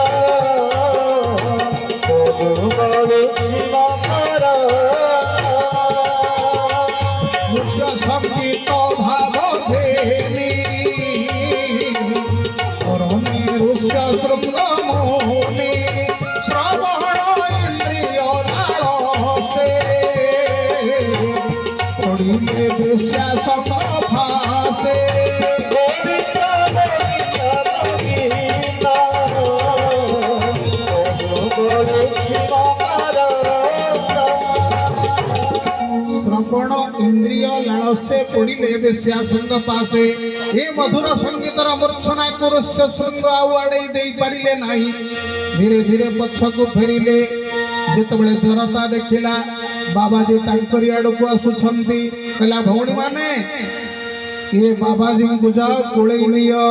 नृत्य संगीत भाव घेनी अरण्य ऋष्य श्रृंग मोहनी श्रवण इंद्रिय लालसे पड़िले बेश्या संग फासे श्रवण इंद्रिय लालसे पड़िले बेश्या संग पासे ए मधुर संगीतर मूर्छना को ऋष्य श्रृंग आउ आड़े दे पारिले नाही धीरे धीरे पछकु फेरिले जेतबेले जरता देखिला बाबाजी तांकरी आड़ को आसुछंती कहला भौणी माने ये बाबाजी को जाओ कोळे लियो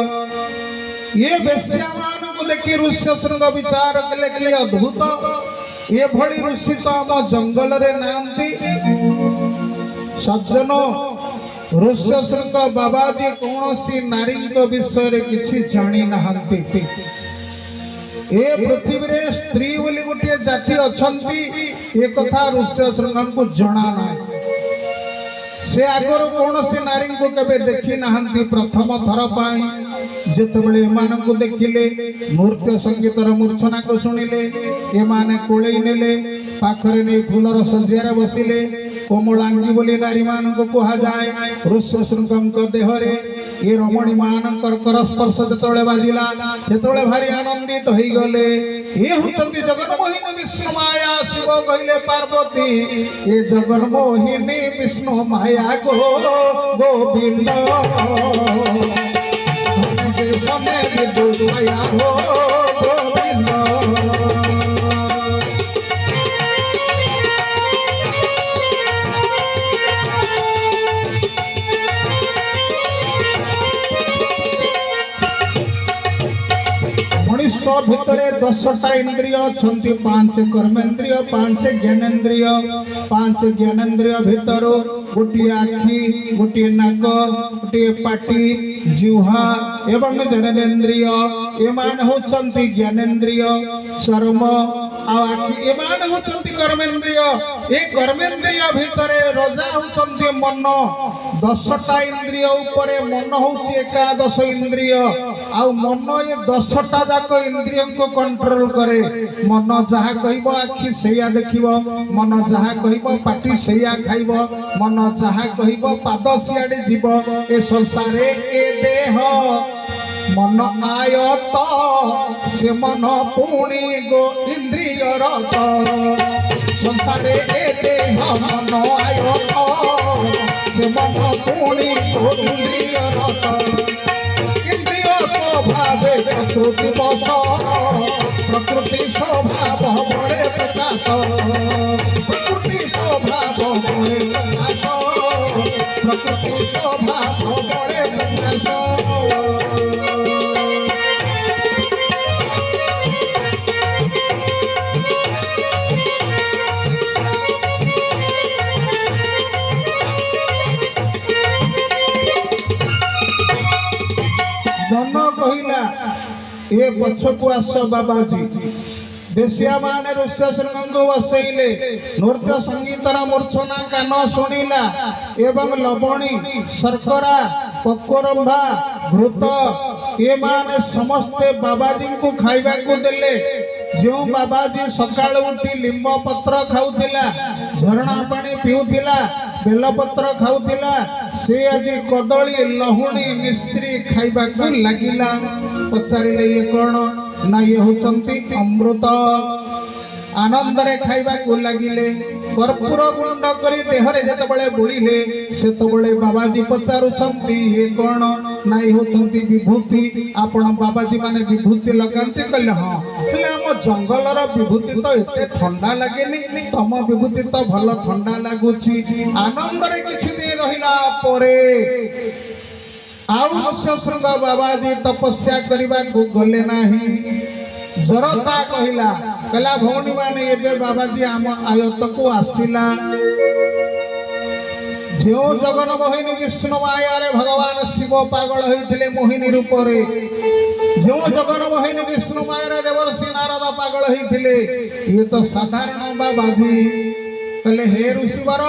ये बेश्या मान को देखि ऋष्य श्रृंग विचार कले कि अद्भुत ये भली ऋषि तो आम जंगल रे नांती सज्जन ऋष्य श्रृंग बाबाजी कौनसी नारी विषय रे किछि जानी नहांती ए पृथ्वी रे स्त्री बोली गोटे जाति अछंती ए कथा ऋष्य श्रृंग को जना ना से आगर कौन से नारी को कबे देखी ना प्रथम थर जितेबले एमानंकु देखिले नृत्य संगीतर मूर्छना को शुणिले एमाने कोळई नेले पाखरे नहीं फूलर सज्जार बसिले कोमलांगी बोली नारी मान को कहा जाए ऋष्य शृंगम देहरे ये रमणी मानकर कर स्पर्श जेतबले बाजिला सेतबले भारी आनंदित होई गले ये हुचंती जगन मोहिनी विष्णु माया शिव कहले पार्वती ये जगन मोहिनी विष्णु माया गोविंद समय विद्युत माया हो गोविंद मनुष्य भितर 10टा इंद्रिय अच्छी 5 कर्मेन्द्रिय 5 ज्ञानेन्द्रिय 5 ज्ञानेन्द्रिय भितर गोटे आखि गोटे नाक गोटे पाटी जिह्वा एवं जननेन्द्रिय एमान होचंती ज्ञानेन्द्रिय चर्म आखि एमान होचंती कर्मेन्द्रिय ए कर्मेन्द्रिय भितर रजा होचंती मन 10टा इंद्रिय उपरे मन होची एकादश इंद्रिय आ मन ये 10टा जाक इंद्रिय को कंट्रोल करे मन जहा कहबो आखि सेया देखिबो मन जहा कहबो पाटी सेया खाइबो मन जहा कहबो पाद सियाडे जीव ए संसार ए देह मन आयत से मन पुणी गो इंद्रिय रत संसार ए देह मन आयत से मन पुणी गो इंद्रिय रत इंद्रिय स्वभावे प्रकृति बस प्रकृति स्वभाव बड़े प्रकाश प्रकृति स्वभाव बड़े प्रकाश प्रकृति स्वभाव बड़े प्रकाश जन कहला ये पछकु आस बाबाजी देशिया माने ऋष्य शृंग बसैले नृत्य संगीतर मूर्छना कान शुणिला एवं लवणी शर्करा पकोरंभा घृत ये माने समस्ते बाबाजी को खाइबा को देले जो बाबाजी सकाळ उठी लिंब पत्र खाउथिला झरणा पानी पिउथिला बेलपत्र खाउथिला से आज कदली लहुणी मिश्री खाइबा को लागिला पचारिले ये कोन ना ये होचंती अमृत आनंद रे खाइबा को लागिले कर्पूर गुंड करी देहरे जेतबळे बोलिले सेतबळे बाबाजी पचारुछंती ये कोन ना ये होचंती विभूति आपण बाबाजी माने विभूति लगांती कहले हां हेले हम जंगल रो विभूति तो एते ठंडा लागेनी तम विभूति तो भल ठंडा लागुची आनंद रे किछि दिन रहिला परे आउ शृंग बाबाजी तपस्या करबा को गले नाही जरता कहला कला भौणी माने एबे बाबाजी आम आयत को आसिला जो जगन मोहिनी विष्णु माया रे भगवान शिव पागल होइथिले मोहिनी रूप रे जो जगन मोहिनी विष्णु माया रे देवर्षि नारद पागल होइथिले ये तो साधारण बाबाजी कहले हे ऋषिवर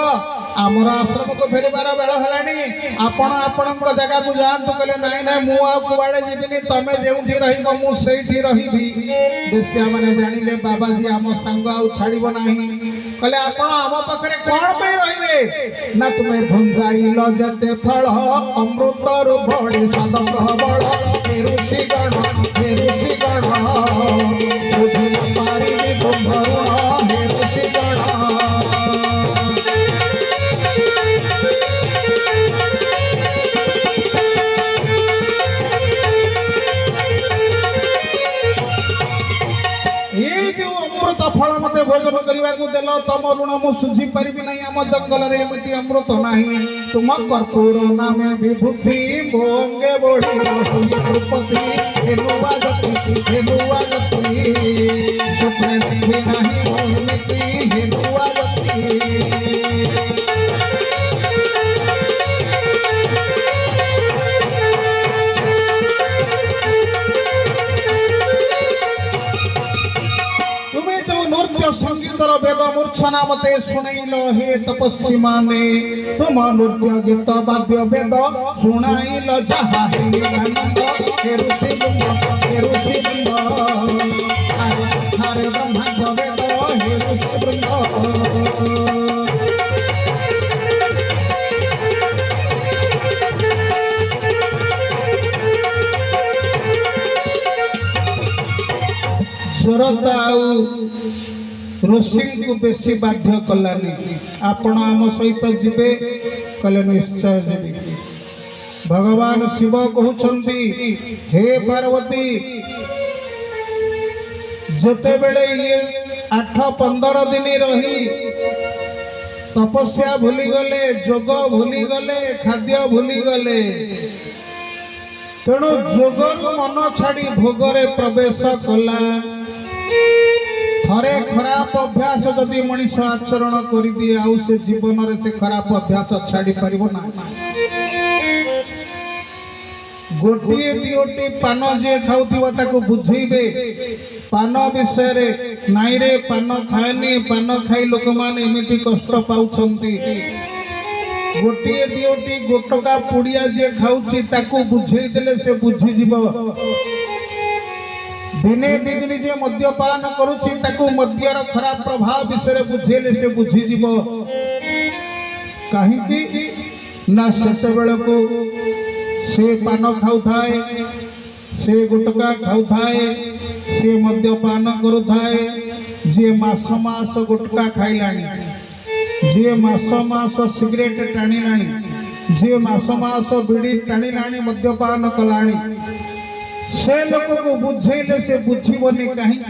आमर आश्रम को फेरबार बेल है आपण जगह को जातु कहले नाई ना मु कुआड़े जीविनी तमे जेउठी रहिबो मु सेठी रहिबी देशिया माने जानिले बाबाजी आम संग आउ छाड़िबो नाही कहले आपण आम पाखरे कोन पे रहिबे ना तुमे भंजाइल जते फल अमृत रु बड़ी सदक बड़ हे ऋषि गण बुझि पारी कुंभरुण हे ऋषि गण फल मत भोजन करने को देल तम ऋण मु सुझी पारि ना आम जंगल रे एमती अमृत नाही तुम कर्पूर नाम विभूति भोंगे बोड़ी द्रौपदी हेनुआ गति सुप्रे देवी नाही मोहिनी हेनुआ गति संगीतर वेद मूर्छा विश्वना मते सुनैल हे तपस्वी माने तुम नृत्य गीत वाद्य वेद सुनाइल जहा आनंद हे ऋषि वृंद हरे ब्रह्मांड वेद हे ऋषि वृंद स्वरता ऋषि को बेसी बाध्य कलानी आपण आम सहित जीवे कले निश्चय जीवी भगवान शिव कहउछंती हे पार्वती जते बेले ये 8-15 दिन रही तपस्या भूली गले जोग भूली गले खाद्य भूली गले तेणु जोगरु मन छाड़ी भोगरे प्रवेश कला थरे खराब अभ्यास जदि मनीष आचरण कर दिए आउ से जीवन रे से खराब अभ्यास छाड़ी पारिबो ना गोटिए दियोटी पान जे खाउथिबो ताको बुझेबे पान विषय रे नाई रे पान खाएनी पान खाई लोक माने एमिति कष्ट पाउछंती गोटिए दियोटी गोटका पुड़िया जे खाउची ताको बुझेई देले से बुझी जीवो दिने दिन जे मद्यपान करुची ताको मद्यर खराब प्रभाव विषय बुझेले से बुझी जीवो कहीं ना सेते बेले को से पान खाऊ थाए से गुटका खाऊ थाए से मद्यपान करू थाए जे मास मास गुटका खाइलानी जे मास मास सिगरेट टाणिलानी जे मास मास बीड़ी टाणिलानी मद्यपान कलानी से लोक को बुझेले से बुझीबनी कहीं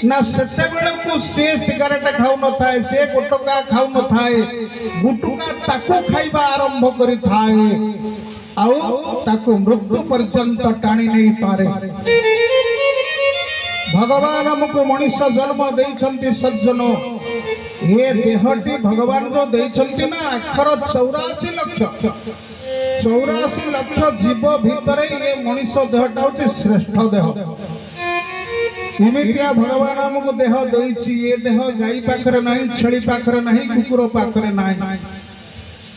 ना सेते बेले को से सिगरेट खाऊ न थाए से गुटका खाऊ न थाए गुटका ताको खाइबा आरंभ करी थाए आउ ताको मृत्यु पर्यंत टाणी नहीं पारे भगवान हमको मनुष्य जन्म देइछंती सज्जनो ये देहटी भगवान जो देइछंती ना अक्षर 84 लक्ष जीव भितर ये मनुष्य देहटा होची श्रेष्ठ देह इमितिया भगवान हमको देह देइछि ये देह गाई पाखरे नहीं छेली पाखरे नहीं कुकुर पाखरे नहीं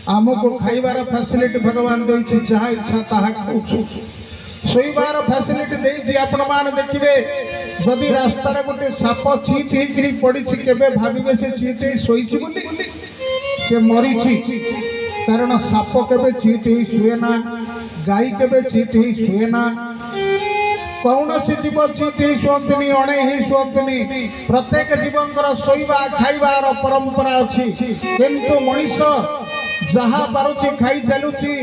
आमको खाइबार फैसिलिटी भगवान देइछि जहा इच्छा ताहा खाउछु सोइबार फैसिलिटी देइछि आपण मान देखिबे जदि रास्ता रे गोटे साप चीट हेकरी पड़िछि केबे भाबिबे से चीट हे सोइछि बोली से मरिछि कारण साप केबे चीट हे सुए ना गाई केबे चीट हे सुए ना कौन से जीव चीट हे सोतनी अणे हे सोतनी प्रत्येक जीवंकर सोइबा खाइबार परंपरा अछि किंतु मनुष्य जहा पारुची खाई चलुची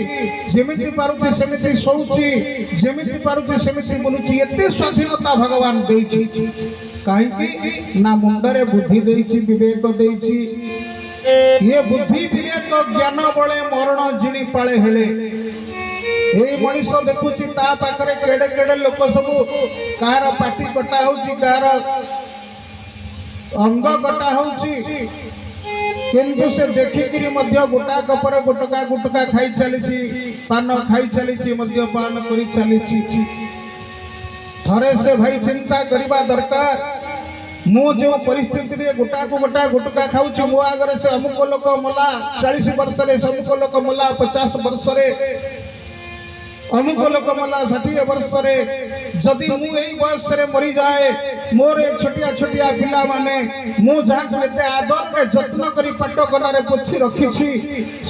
जेमिति पारुची सेमिति सोउची जेमिति पारुची सेमिति बोलुची एते स्वाधीनता भगवान देइछि काहे कि ना मुंडरे बुद्धि देइछि विवेक देइछि ये बुद्धि विवेक ज्ञान बळे मरण जिणी पाळे हेले ए मनुष्य देखुची ता पाखरे केडे केडे लोक सब कार पाटी कटा होउची कार अंग कटा होउची किंतु से देखिकी गोटा कपर गुटका गुटका खाई चली पान खाई चली मद्यपान करी चली थरे से भाई चिंता करवा दरकार मु जो परिस्थिति रे गोटा को गोटा गुटका खाऊची मो आगरे से अमुक लोक मला 40 वर्ष रे अमुक लोक मला 50 वर्ष रे अमुक लोक मला 60 वर्ष रे जदि मु एई बयस रे मरी जाए मोर छोटिया छोटिया पिला माने मु जहा को एते आदर रे जत्न करी पाट गला रे पोछि रखिछि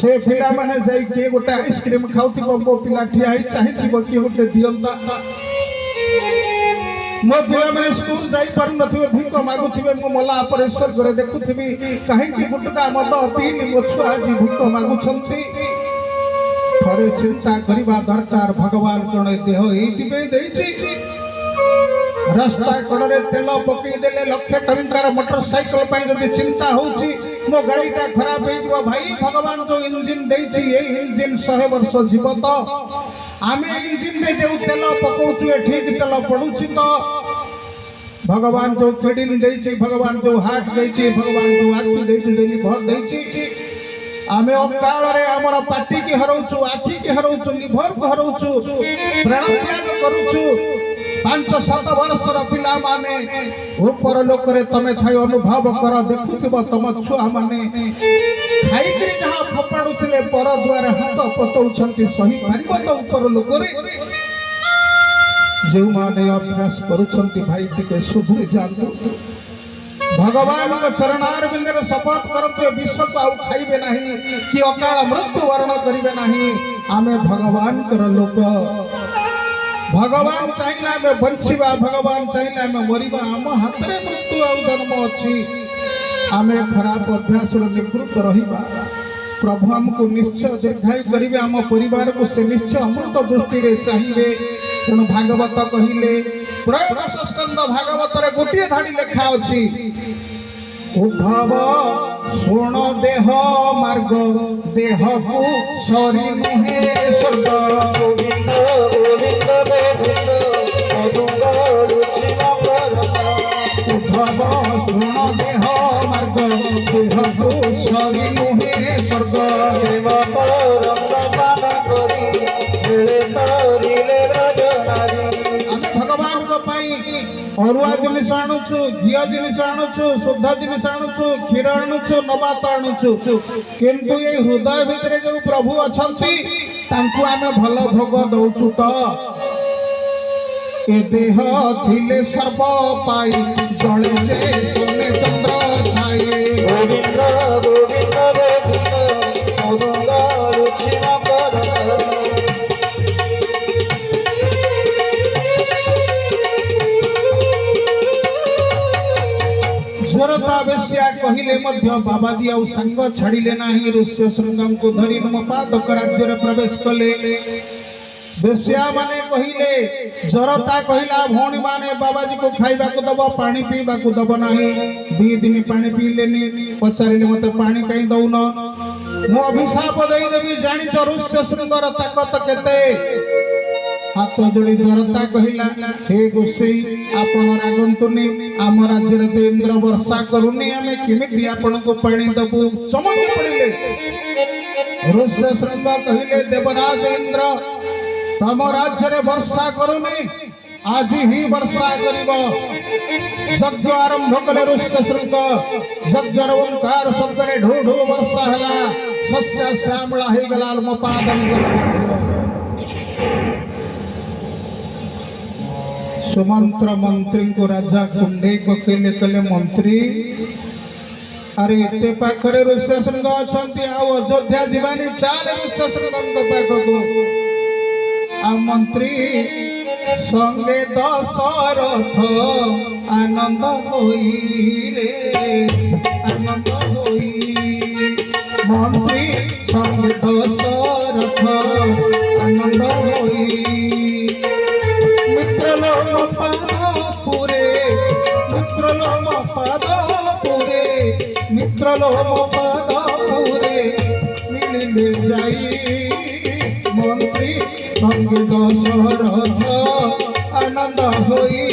से पिला माने जाई के गोटा आइसक्रीम खाउती बो पिला ठिया ही चाहि बकी गोटे दियंता मो पिला माने स्कूल जाई पारु नथिबे भिक मागुथिबे मो मला ऑपरेशन करे देखुथिबी काहे कि गुटका मद पीन मो छुआ जी भिक मागुछंती थरे चिंता करवा दरकार भगवान कोन देह एइतिबे देइछि रास्ता कोणरे तेल पकई देले लक्ष टंकार मोटरसाइकिल पाई जदि चिंता होउछि मो गाड़ीटा खराब हे जीव भाई भगवान जो इंजन देइछि ए इंजन 100 वर्ष जीवत आमे इंजन में जो तेल पकौछु ए ठीक तेल पडुछि तो भगवान जो किडनी देइछि भगवान जो हार्ट देइछि भगवान जो आखि देइछि लिवर देइछि आमे अकाल रे हमर पाटी के हरौछु आखि के हरौछु लिवर को हरौछु प्राण त्याग करूछु 5-7 वर्षर पिला माने ऊपर लोक रे तमे थाई अनुभव कर देखुथिबो तम छुआ माने खाइकरी जहा फोपाडुथिले पर द्वार हाथ पतौछंती सही पारिबो तो ऊपर लोक रे जो माने अभ्यास करुछंती भाई टिके सुधरी जातु भगवान को चरणार बिंदर शपथ करते विश्व को आउ खाइबे नहीं कि अकाल मृत्यु वर्ण करिबे नहीं आमे भगवान कर लोक भगवान चाहिला में बंचिबा भगवान चाहिला में मरिबा आम हाथ रे मृत्यु आउ जन्म अछि आमे खराब अभ्यास रो निवृत्त रहिबा प्रभु हमको निश्चय दीर्घायु करिबे आम परिवार को से निश्चय अमृत दृष्टि रे चाहिए तेणु भागवत कहिले त्रयोदश स्कंद भागवत रे गोटिए धाड़ी लेखा अछि उद्धव शुण देह मार्ग देह को सरी नुहे स्वर्ग गोविंद गोविंद उद्धव शुण देह मार्ग देह को सरी नुहे स्वर्ग सेवा परम करी भगवान को अरुआ जिनिस आणुचु घी जिनिस आणुचु शुद्ध जिनिस आणुचु क्षीर आणुचु नबात आणुचु किंतु ये हृदय भितर जो प्रभु अछंती तांकु आमे भल भोग दउचु त ए देह थिले सर्व पाई जळे जे सोने चंद्र छाए गोविंद गोविंद गोविंद गोविंद रुचि न स्वरता बेस्या कहिले मध्य बाबाजी आउ संग छाड़िले नाही ऋष्य श्रृंगम को धरी नमपादक राज्य रे प्रवेश कले बेस्या माने कहिले जरता कहिला भौणी माने बाबाजी को खाइबा को दबो पानी पीबा को दबो नाही 2 दिन पानी पीलेनी पचारिले मते पानी कहीं दउन मु अभिशाप देई देबी जानि ऋष्य श्रृंगर ताकत केते हाथ जोड़ी जरता कहिला हे गोसाई आपण रागंतुनी आम राज्य रे इंद्र वर्षा करूनी आमे किमिति आपण को पानी दबु चमक पड़िले ऋष्य श्रृंग कहिले देवराज इंद्र तम राज्य रे वर्षा करूनी आज ही वर्षा करिबो यज्ञ आरंभ कले ऋष्य श्रृंग यज्ञ ओंकार शब्द रे ढो ढो वर्षा हला सस्य श्यामला हे गलाल मपादम सुमंत्र मंत्री को राजा कुंडे को केले कले मंत्री अरे एते पाखरे ऋष्य श्रृंग अछंती आ अयोध्या जीवानी चाल ऋष्य श्रृंग पाखको आ मंत्री संगे दशरथ आनंद होई रे आनंद होई मंत्री संगे दशरथ आनंद होई मित्रलोम पदपुरे मिलिले जाई मंत्री संग दशरथ आनंद होई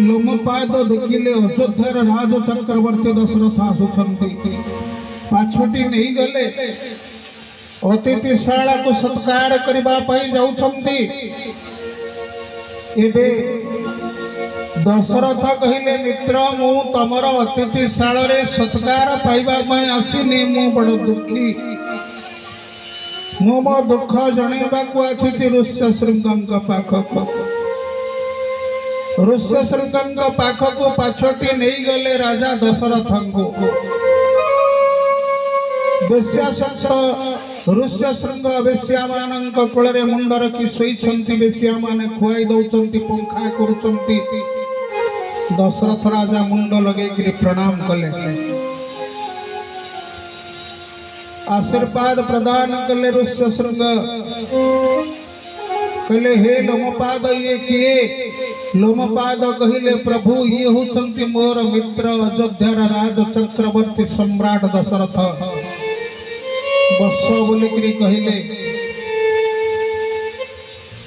लोमपाद देखिले अयोध्यार राज चक्रवर्ती दशरथ आसुछंती पाछोटी नहीं गले अतिथिशाला को सत्कार करबा पई जाउछंती एबे दशरथ कहिले मित्र मु तमर अतिथिशाला रे सत्कार पाइबा पई आसीनी मु बड़ दुखी मो मो दुख जणेबा को आछिति ऋष्य श्रृंगंक पाखक ऋष्य श्रृंगंक पाखक पाछोटी नहीं गले राजा दशरथ को बेस्या सत ऋष्य श्रृंग बेस्या मानक कोଳରେ मुंड रखी शोईछंती बेस्या माने खुआई दउछंती पंखा करूछंती दशरथ राजा मुंड लगे कि प्रणाम कले आशीर्वाद प्रदान कले ऋष्य श्रृंग कहले हे लोमपाद ये किए लोमपाद कहिले प्रभु ये होछंती मोर मित्र अयोध्यार राज चक्रवर्ती सम्राट दशरथ बस बोलिकी कहले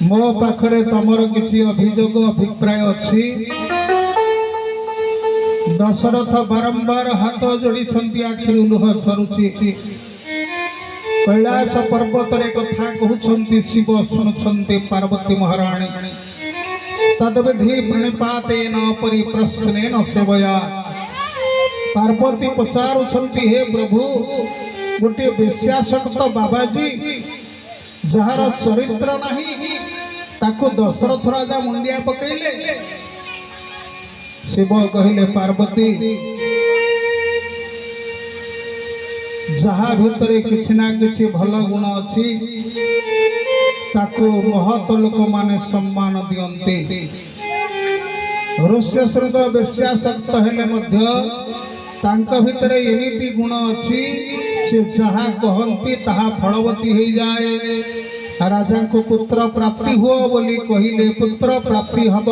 मो पाखरे तमर किसी अभियोग अभिप्राय अच्छी दशरथ बारंबार हाथ जोड़ी आखिर लुह झरुची कैलाश पर्वत कथा कहते शिव शुणुंट पार्वती महाराणी तद्विधि प्रणिपातेन परिप्रश्नेन सेवया पार्वती पचारुछंती हे प्रभु गोटे बेश्यासक्त बाबाजी जार चरित्र नहीं ताको दशरथ राजा मुंडिया पकईले शिव कहले पार्वती जहा भितर किछि ना किछि भल गुण अछि ताको महत लोक माने सम्मान दियंते ऋष्य श्रृंग बेश्यासक्त हेले मध्य तांका भितर एमिति गुण अछि से जहा कहंती ताहा फलवती हो जाए राजा को पुत्र प्राप्ति हो बोली कहिले पुत्र प्राप्ति हब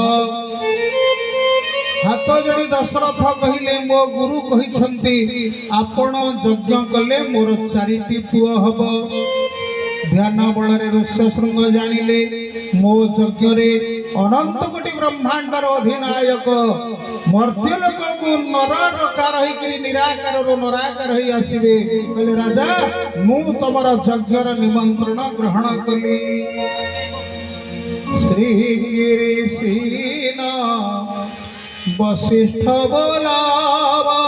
हाथ जोड़ी दशरथ कहले मो गुरु कहिछंती आपण यज्ञ कले मोर चारिटी पुओ हब ध्यान बल ऋष्य श्रृंग जानिले मो यज्ञ रे अनंत कोटि ब्रह्मांडर अधिनायक मर्त्य लोक को नरकार निराकार नराकार हो आसबे कहले राजा मु तमर यज्ञर निमंत्रण ग्रहण कली श्री गिरीशीन वशिष्ठ बोलावा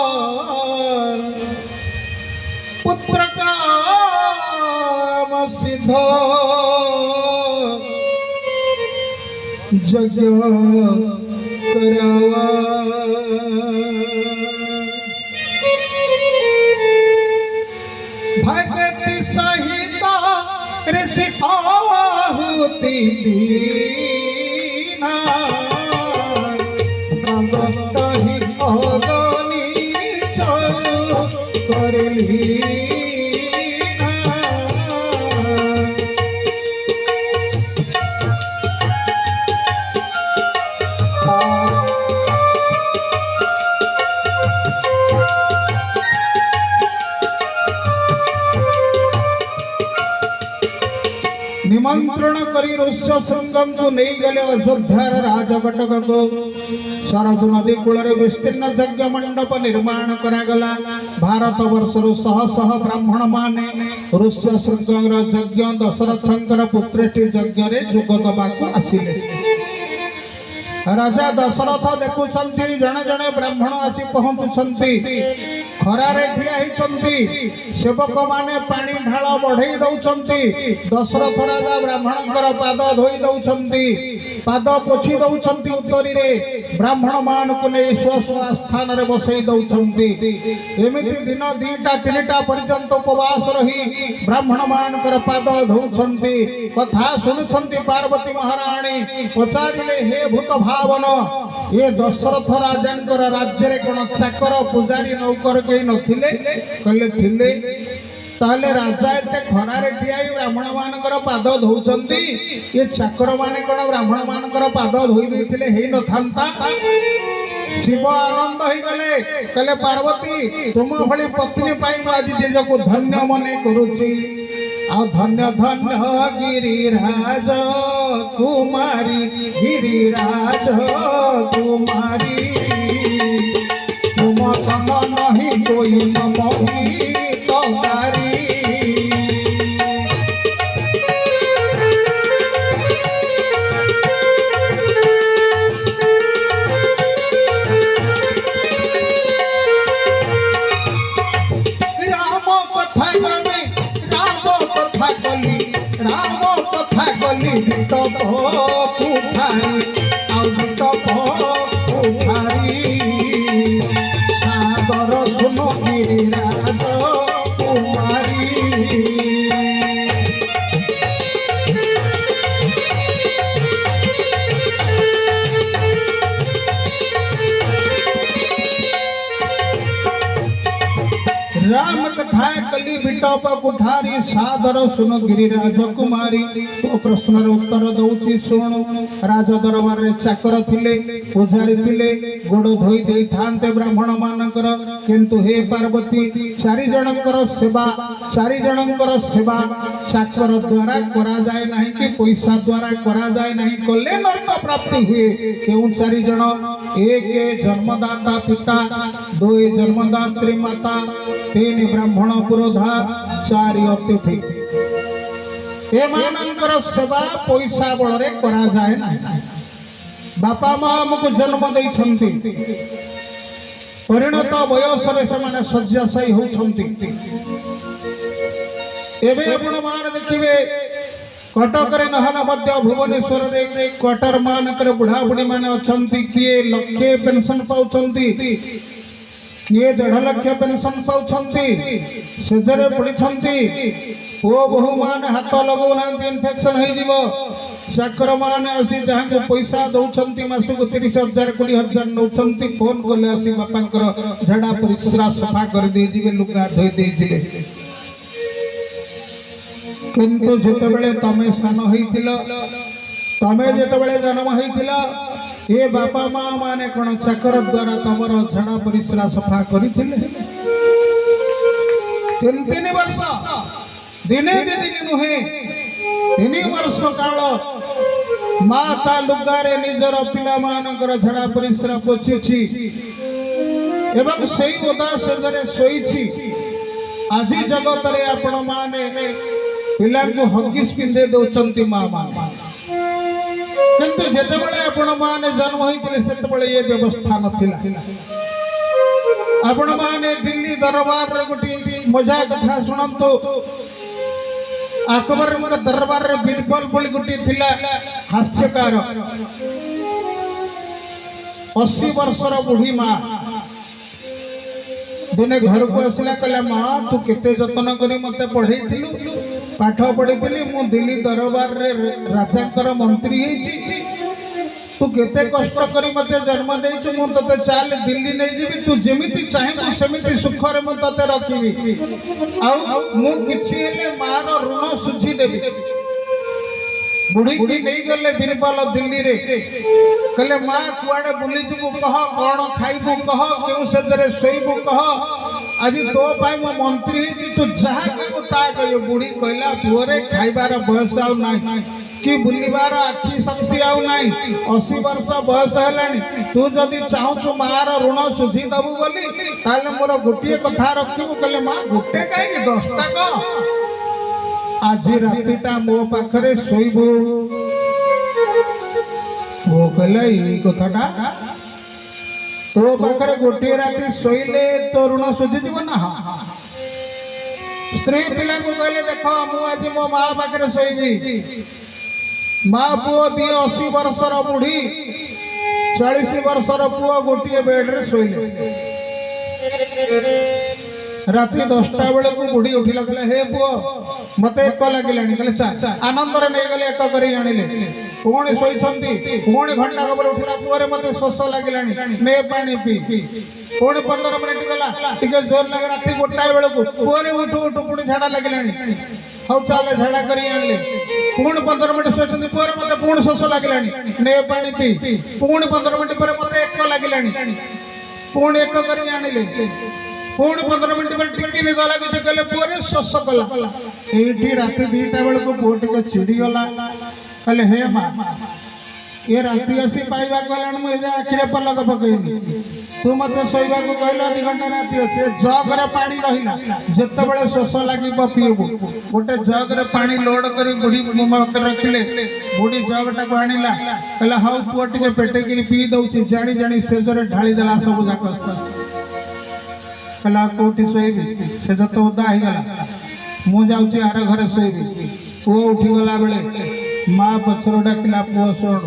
पुत्र काम सिद्ध यज्ञ करावा भगति सहित ऋषि आहुति दीना ही अगनी चलु करली निमंत्रण करी ऋष्य श्रृंगम को नहीं गले अयोध्यार राजकटक को सरजू नदी कूल विस्तीर्ण यज्ञ मंडप निर्माण करागला भारत वर्षर शह शह ब्राह्मण माने ऋष्य श्रृंगर यज्ञ दशरथंकर पुत्रटी यज्ञ रे जोग दबाक आसिले राजा दशरथ देखुछंती जणे जणे ब्राह्मण आसी पहुंचुछंती खरारे ठिया होइछंती सेवक माने पानी ढाल बढ़ई दउछंती दशरथ राजा ब्राह्मणकर पाद धोई दउछंती पाद पोछि दउछंती उत्तरी रे ब्राह्मण मान को नै स्व स्व स्थान रे बसई दउछंती एमिति दिन 2टा 3टा पर्यंत उपवास रही ब्राह्मण मानकर पाद धोउछंती कथा सुनुछंती पार्वती महारानी पचारिले हे भूत भावन ये दशरथ राजा राज्य रे कोन चाकर पुजारी नौकर कई नथिले कहले थिले ताले राजा एते खरारे ठियाई ब्राह्मण मानकर पाद धोउछंती ये चाकर माने कोन ब्राह्मण मानकर पाद धोई देथिले हेई नथांता शिव आनंद हो गले कहले पार्वती तुम भली पत्नी पाई आज जेजको धन्य मने करूची आ धन्य धन्य गिरिराज कुमारी गिरिराज कुमारी तुम सम नहीं कोई ममही तोहारी राम कथा गली टप कुठारी टप कुठारी सागर सुन गिरिराज कुमारी राम कथा कली बिटप कुठारी सादर सुन गिरिराज कुमारी तो प्रश्न उत्तर दउची सुन राज दरबार रे चाकर थिले पुजारी थिले गोड़ धोई देई थांते ब्राह्मण मानकर किंतु हे पार्वती चारि जनकर सेवा चाकर द्वारा करा जाए नहीं कि पैसा द्वारा करा जाए नहीं कले नरक प्राप्ति हुए केउ चारि जन एक जन्मदाता पिता, 2 जन्मदात्री माता, 3 ब्राह्मण पुरोधा, 4 अतिथि। एमानंकर सेवा पैसा बଳରେ करा जाए ना। बापा माँ आमको जन्म देइछंती, परिणत बयस रे से शଯ୍याशायी होउछंती। एबे आपण मान देखिबे कटक रे नहला मध्य भुवनेश्वर रे क्वार्टर मानकर बुढ़ा बुढ़ी माने अछंती, किए लक्षे पेंशन पाउछंती, किए 1.5 लाख पेंशन पाउछंती, सेजरे पड़िछंती। पुओ बहु मान हाथ लगौ ना इन्फेक्शन होई जीवो। चाकर मान आसी जहां को पैसा दउछंती, मासको 30,000 20,000 नउछंती। फोन कले आसी बापांकर झड़ा परिश्रा सफा कर दे दिबे, लुका धोई दे दिले। किंतु जेतेबेले तमे सान होइतिलो, तमे जेतेबेले जन्म होइतिलो, ए बापा माँ माने कोन चाकर द्वारा तमर झड़ा परिश्रा सफा करिथिले। 3 वर्ष दिने दिन नुहे, 3 वर्ष काल माता लुगारे निजर पिला मानकर झड़ा परिश्रा पोछिछि एवं सेई ओदा सेजरे सोईछि। आज जगत रे आपण माने पिला को हगिस पिंदे दउचंती माँ माँ। किंतु जेतेबेले आपण माने जन्म होइतिले सेतेबेले ये व्यवस्था नथिला। आपण माने दिल्ली दरबार रे गोटी मजा कथा सुनंतो। अकबर दरबार रे बिरबल बोली गोटी थिला हास्यकार। 80 वर्षर बुढ़ी माँ दिने घर को आसला, कहला माँ तू केते जतन करी मते पढ़ेइथिलु, पाठ पढ़ेइथिली, मु दिल्ली दरबार रे राजाकर मंत्री हेछि, तू केते कष्ट करी मते जन्म देइछु, मु तते चाल दिल्ली नै जीबी, तू जेमिति चाहेबु सेमिति सुख रे मु तते रखिबी, आउ मु किछि हेले मार ऋण सुझी देबी। बुढ़ी की नहीं गले बिरबल दिल्ली रे, कहले माँ कुआडे बुली जीवु कह, कौन खाइबु कह, केउ सेजरे सोइबु कह, आज तो पाई मो मंत्री तू जहा कहबु ता कहियो। बुढ़ी कहला पुअरे खाइबार बयस आउ नाही, कि बुलिबार आखि शक्ति आउ नाही, 80 वर्ष बयस हेलानी, तू जदि चाहूछु मार ऋण सुझी दबु बोली ताले मोर गोटिए कथा रखिबु। कहले माँ गोटे काहे 10टा कह, आज रातिटा मो पाखरे सोइबु। वो कहला ई कथाटा तो पाखरे गोटे राति सोइले तो ऋण सुझी जीव ना। स्त्री पिला को कहले देख मु आज मो माँ पाखरे सोइबी। माँ पुओ दी 80 वर्षर बुढ़ी 40 वर्षर पुओ गोटे बेड रे सोइले। रात्रि 10टा बेले को बुढ़ी उठिला, कहले हे पुओ मते एक लागिलानी, कहले चा आनंद रे नै गले एक करी आनिले। पुणी सोईछंती, पुणी घंटा खबर उठिला, पुअरे मते शोष लागिलानी, ने पानी पी। पुणी 15 मिनिट गला, टिके जोर लागे, राति 1टा बेले को पुअरे उठ उठ पुणी झाड़ा लागिलानी, हौ चाले झाड़ा करी आनिले। पुणी 15 मिनिट सोईछंती, पुअरे मते पुणी शोष लागिलानी, ने पानी पी। पुणी 15 मिनिट पर मते एक लागिलानी, पुणी एक करी आनिले। पुणी 15 मिनिट पर टिके निद लागे, कहले पुअरे शोष कला। एठी राति 2टा बेले को पुओ टिके चिड़ी गला, कहले हे माँ ये राति आसी पाइबा गलान मु एजा आखिरे पलक पकईनी, तू मते सोइबा को कहलो 2 घंटा राति अछि। जग रे पानी रहिला, जत्ते बेले शोष लागि पीबू, गोटे जग रे पानी लोड करी बुढ़ी मुख रखिले। बुढ़ी जगटा को आनिला, कहला हौ पुओ टिके पेटे किनी पी दउछि। जानी जानी सेजरे ढाली देला सब जाक। कहला कोठी सोइबी, से जत ओदा ही गला, मु जाउछि आर घरे सोइबी। पुओ उठी गला बेले माँ पछर डाकिला, पुओ शोण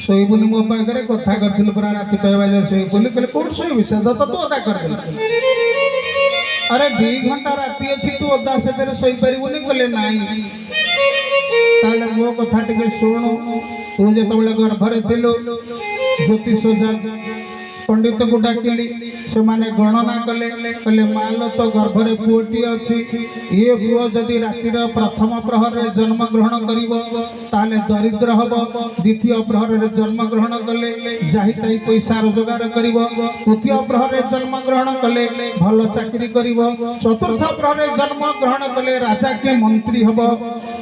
सोइबुनी मो पाखरे कथा करथिल परा, राति कहबा जे सोइबुनी, कहले कोन सोइबी, से जत तो ओदा कर दे। अरे 2 घंटा राति अछि, तू ओदा से तेरे सोई परिबुनी, कहले नाही। ताले मो कथा टिके सुनु, तू जेतबेले गर्भरे थिलु ज्योतिष पंडित को डाकिली, से माने गणना कले, कहले माल तो गर्भरे पुओटी अछि, ये पुओ जदि रातिर प्रथम प्रहर रे जन्म ग्रहण करिवो ताले दरिद्र हबो, द्वितीय प्रहर रे जन्म ग्रहण कले जाहि ताई पैसा रोजगार करिवो, तृतीय प्रहर रे जन्म ग्रहण कले भलो चाकरी करिवो, चतुर्थ प्रहर रे जन्म ग्रहण कले राजा के मंत्री हबो,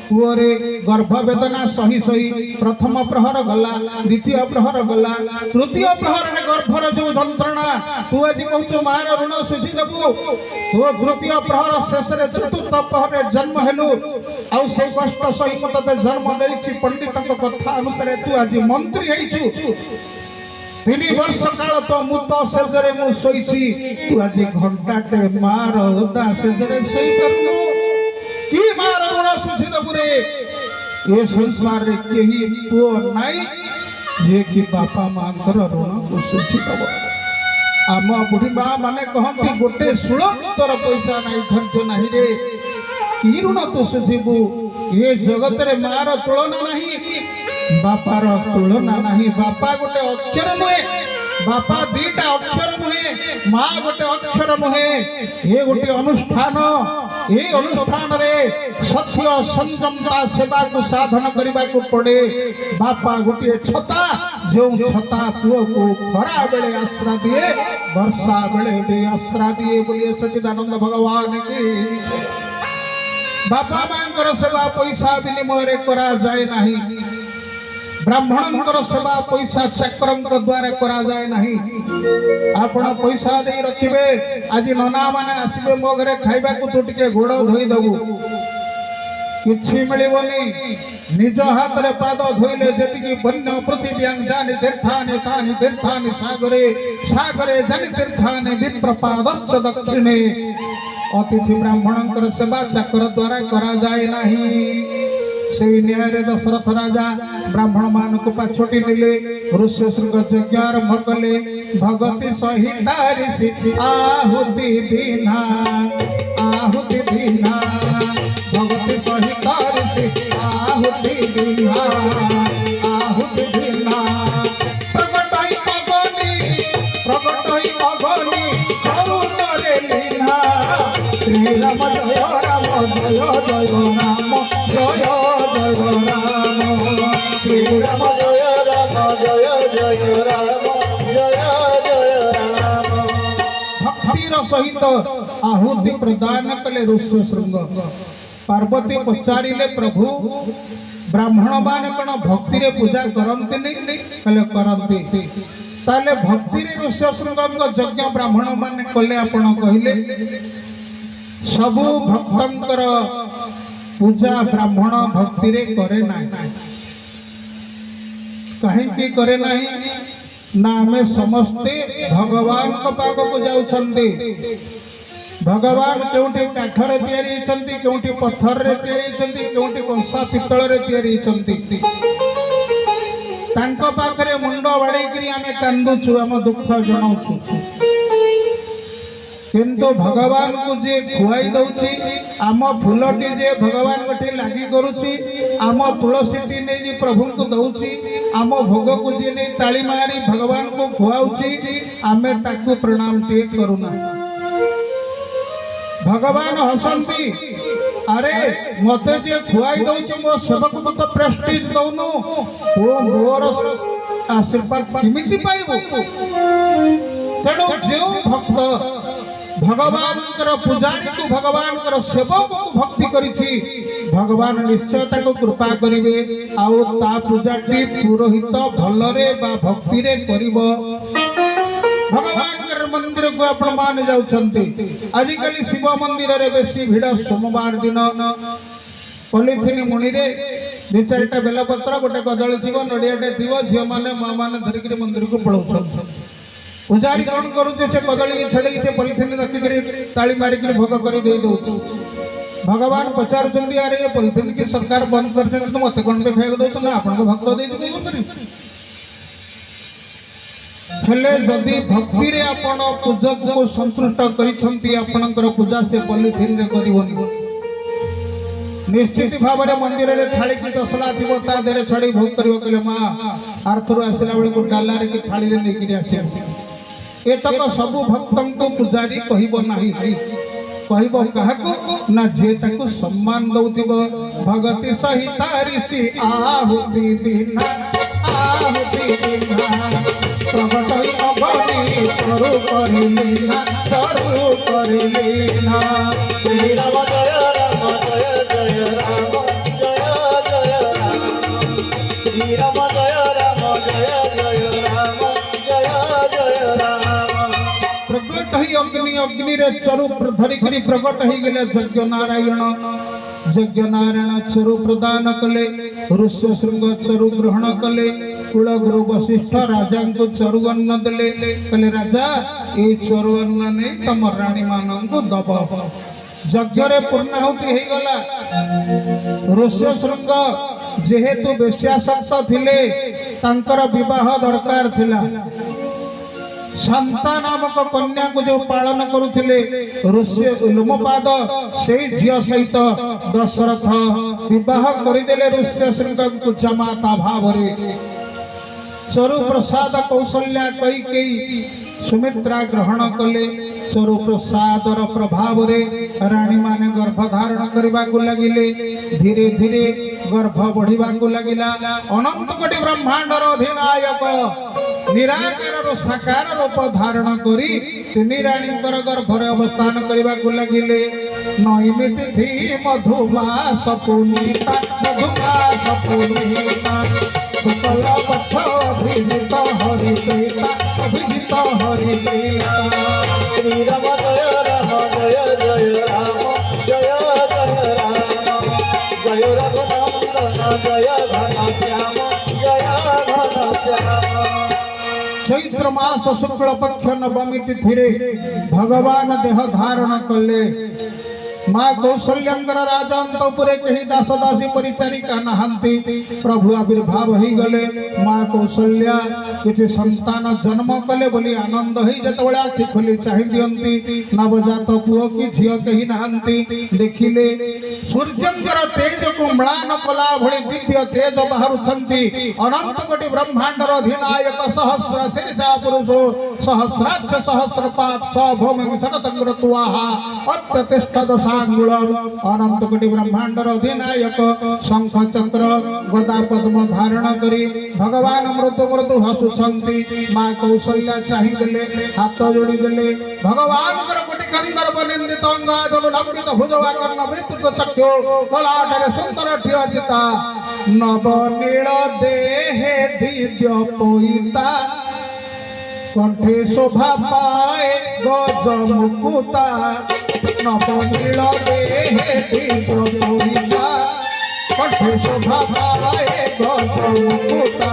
पुअरे गर्भवेदना सही सही प्रथम प्रहर गला द्वितीय प्रहर गला तृतीय प्रहर में गर्भर जो जंत्रणा तू आज कहू मार ऋण सुझी देबू तो तृतीय प्रहर शेष चतुर्थ प्रहर जन्म हेलु आउ से कष्ट सही मत जन्म देछि पंडित कथा अनुसार तू आज मंत्री हेइछु 3 वर्ष काल तो मुत सेजरे मु सोईछि तू आज घंटाटे मार होता सेजरे सोई परनु की मार ऋण सुझी देबू रे ये संसार रे केही पुओ नाई जे कि बापा मांकर ऋण को सुझी दब आम बुढ़ी माँ माने कहती गोटे सुलभ तोर पैसा नाई धैर्य नाही रे की ऋण तू सुझीबू ये जगत रे मार तुलना नहीं बापार तुलना नहीं बापा गोटे अक्षर नुहे बापा दीटा अक्षर नुहे माँ गोटे अक्षर नुहे ये गोटे अनुष्ठान ये अनुष्ठान रे सत्य संयमता सेवा को साधन करने को पड़े बापा गोटे छता जो छता पुओ को खरा बेले आश्रा दिए वर्षा बेले भी आश्रा दिए बोलिए सच्चिदानंद भगवान की बापा मांकर सेवा पैसा विनिमय करा जाए नहीं ब्राह्मण सेवा पैसा चक्र द्वारा करा जाए नहीं आपण पैसा दे रखिबे आज नना माने आसबे मो घरे खाइबा को तू टिके गोड़ धोई दबू किछि मिलिबोनी निज हाथ रे पाद धोइले जतिकी बन्य पृथ्व्यां जानि तीर्थानि सागरे सागरे जानि तीर्थानि विप्रपादस्य दक्षिणे अतिथि ब्राह्मण सेवा चक्र द्वारा करा जाए नहीं से न्याय दशरथ राजा ब्राह्मण मान को पाछोटी नेले ऋष्य श्रृंग यज्ञ आरंभ कले भगति सहित ऋषि आहुति दीना भगति सहित ऋषि आहुति दीना प्रकट ही अगनी चरु करे लीना श्री राम जय राम जय जय राम जय जय राम श्री राम जय राम जय जय राम जय जय राम भक्तिर सहित आहुति प्रदान कले ऋष्य शृंग पार्वती पचारिले प्रभु ब्राह्मण मान कौन भक्ति रे पूजा करते नहीं कले करते ताले भक्ति रे ऋष्य शृंग यज्ञ ब्राह्मण मान कले आपण कहले सबु भक्तंकर पूजा ब्राह्मण भक्ति रे करे नाही कहीं करे नाही ना आमे समस्ते भगवान को पाक को जाउछंती भगवान केउठी काठरे तयारी होइछंती केउठी पत्थर रे तयारी होइछंती केउठी कंसा पितल रे तयारी होइछंती तांको पाखरे मुंडो बाड़ी करी आमे कांदुछु हम दुख जणाउछु किंतु भगवान को जे खुआई दउछि आम फूलटी जे भगवान गठे लागी करूछि आम तुलसीटी नै जे प्रभु को दउछि आम भोग को जे नै ताली मारी भगवान को खुआउछि आमे ताकू प्रणाम टे करूना भगवान हसंती अरे मते जे खुआई दउछि मो सेवक को तो प्रेस्टीज दउनु ओ मोर आशीर्वाद किमिति पाइबो तेणु जो भक्त भगवान पूजारी को भगवान सेवक को भक्ति करिछि भगवान निश्चय ताको कृपा करिवे आउ ता पूजाटी पुरोहित भलरे बा भक्ति रे करिवो भगवान मंदिर को आपण मान जाउछंती आजिकली शिव मंदिर रे बेसी भिड़ सोमवार दिन पॉलिथिन मुनि रे दि चारटा बेलपत्र गोटे कदली थी नड़ियाटे थी झील मैंने माँ मैंने धरिक मंदिर को पलाउछन पूजारी कौन करुचे से कदली छड़ी से पॉलिथिन रखिक ताली मारिक भोग कर भगवान पचारुंट अरे ये पॉलिथिन की सरकार बंद कर मत कौन पे खाई दौर ना आप भक्त हेले जदि भक्ति रे आपण पूजक को संतुष्ट करिसंती आपनकर पूजा से पॉलिथिन रे करिवनी निश्चित भाव में मंदिर रे थाली की तसला थी ता देरे छड़ी भोग करिवो कले मां आरथुर आसला बेले को डाला रे की थाली रे लेकिन आसे ए तक सब भक्तन को पुजारी कहिबो नाही कहबो काहको ना जे ताको सम्मान दउतिबो भगति सहित ऋषि आहुति दीना प्रकट ही अगनी चरु करिलीना श्री राम जय राम जय जय राम जय कही अग्नि अग्नि रे चरु धरिकी प्रकट हो गले यज्ञ नारायण चरु प्रदान कले ऋष्य श्रृंग चरु ग्रहण कले कुल गुरु वशिष्ठ राजा को चरु अन्न देले कहले राजा ये चरु अन्न नहीं तम राणी मान को दब यज्ञ रे पूर्णाहुति हो गला ऋष्य श्रृंग जेहेतु बेश्यासक्त थिले तांकर विवाह दरकार थिला शांता नामक कन्या को जो पालन करुथिले ऋष्य लोमपाद से झियो सहित दशरथ विवाह करदेले ऋष्य श्रृंग को जमाता भाव रे चरु प्रसाद कौशल्या कई सुमित्रा ग्रहण कले चरु प्रसादर प्रभाव रे रानी माने गर्भ धारण करबा को लागिले धीरे धीरे गर्भ बढ़िबा को लागिला अनंत कोटि ब्रह्मांडर अधिनायक निराकार साकार रूप धारण करी तीन रानी गर्भर अवस्थान करबा को लागिले नैमिति थी मधुमास पुनीता शुक्ल पक्ष अभिजित हरिप्रीता
श्री राम जय जय राम जय जय राम जय रघुनंदन जय घनश्याम जय घनश्याम।
चैत्र मास शुक्ल पक्ष नवमी तिथि भगवान देह धारण कले माँ कौशल्यांगर राजांतपुरे कही दास दासी परिचारिका नहांती प्रभु आविर्भाव हो गले माँ कौशल्या किसी संतान जन्म कले बोली आनंद ही जतबेले आखि खोली चाहि दियंती नवजात पुओ की झियो कही नहांती देखिले सूर्यंकर तेज को म्लान कला भली दिव्य तेज बाहरुछंती अनंत कोटि ब्रह्मांडर अधिनायक सहस्र शीर्षा पुरुषो सहस्राक्ष सहस्रपाद स भूमि सनतंग्र तुआहा अत्यतिष्ठ दशा अनंत कोटि ब्रह्मांडर अधिनायक शंख चक्र गदा पद्म धारण करी भगवान मृदु मृदु हसुछंती माँ कौशल्या चाहि देले हाथ जोड़ी देले भगवान कोटि कंदर्प निंदित अंग जनु लंबित भुजवा कर्ण विस्तृत चक्षु ललाटरे सुंदर ठियजिता नव नील देहे दिव्य पोहिता कंठे शोभा पाए गज मुकुता नवनील देहे दिव्य पोहिता कंठे शोभा पाए गज मुकुता।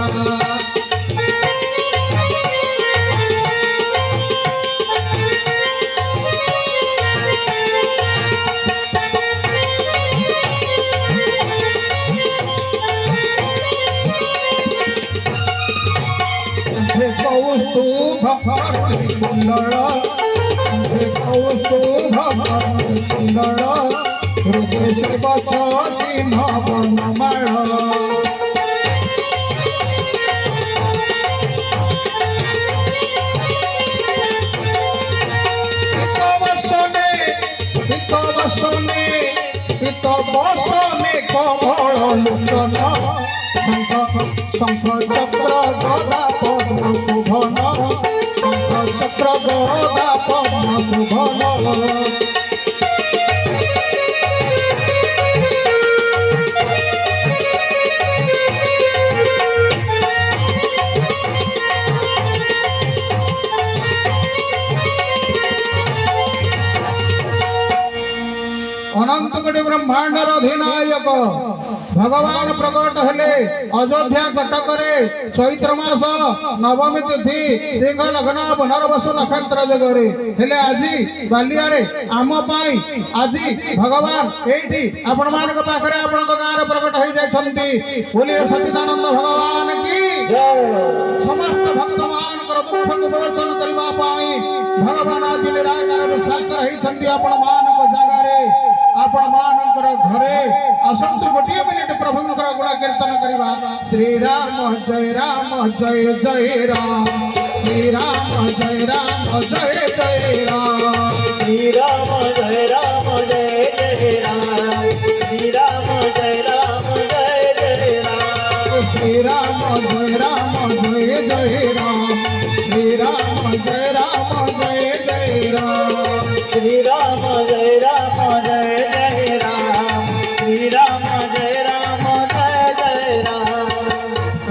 शंख चक्र गदा पद्म शोभन शंख चक्र गदा पद्म शोभन। अनंत कोटि ब्रह्मांडर अधिनायक भगवान प्रकट हेले अयोध्या कटक चैत्र मास नवमी तिथि सिंह लग्न पुनर्वसु नक्षत्र जगरे हेले आज बालिया आम आज भगवान ये आपण मान पाखे आपण गाँव प्रकट हो जाती बोलिए सच्चिदानंद भगवान की समस्त भक्त मान दुख को मोचन करने भगवान आज निराकार सागर होती आपण मान जगह आपण मानकर घरे असंतु गोटे मिनिट प्रभुंकर गुण कीर्तन करवा। श्री राम जय जय राम श्री राम जय जय राम
श्री राम जय जय राम श्री राम जय जय राम
श्री राम जय जय राम श्री राम जय जय राम
श्री राम जय जय राम श्री राम जय जय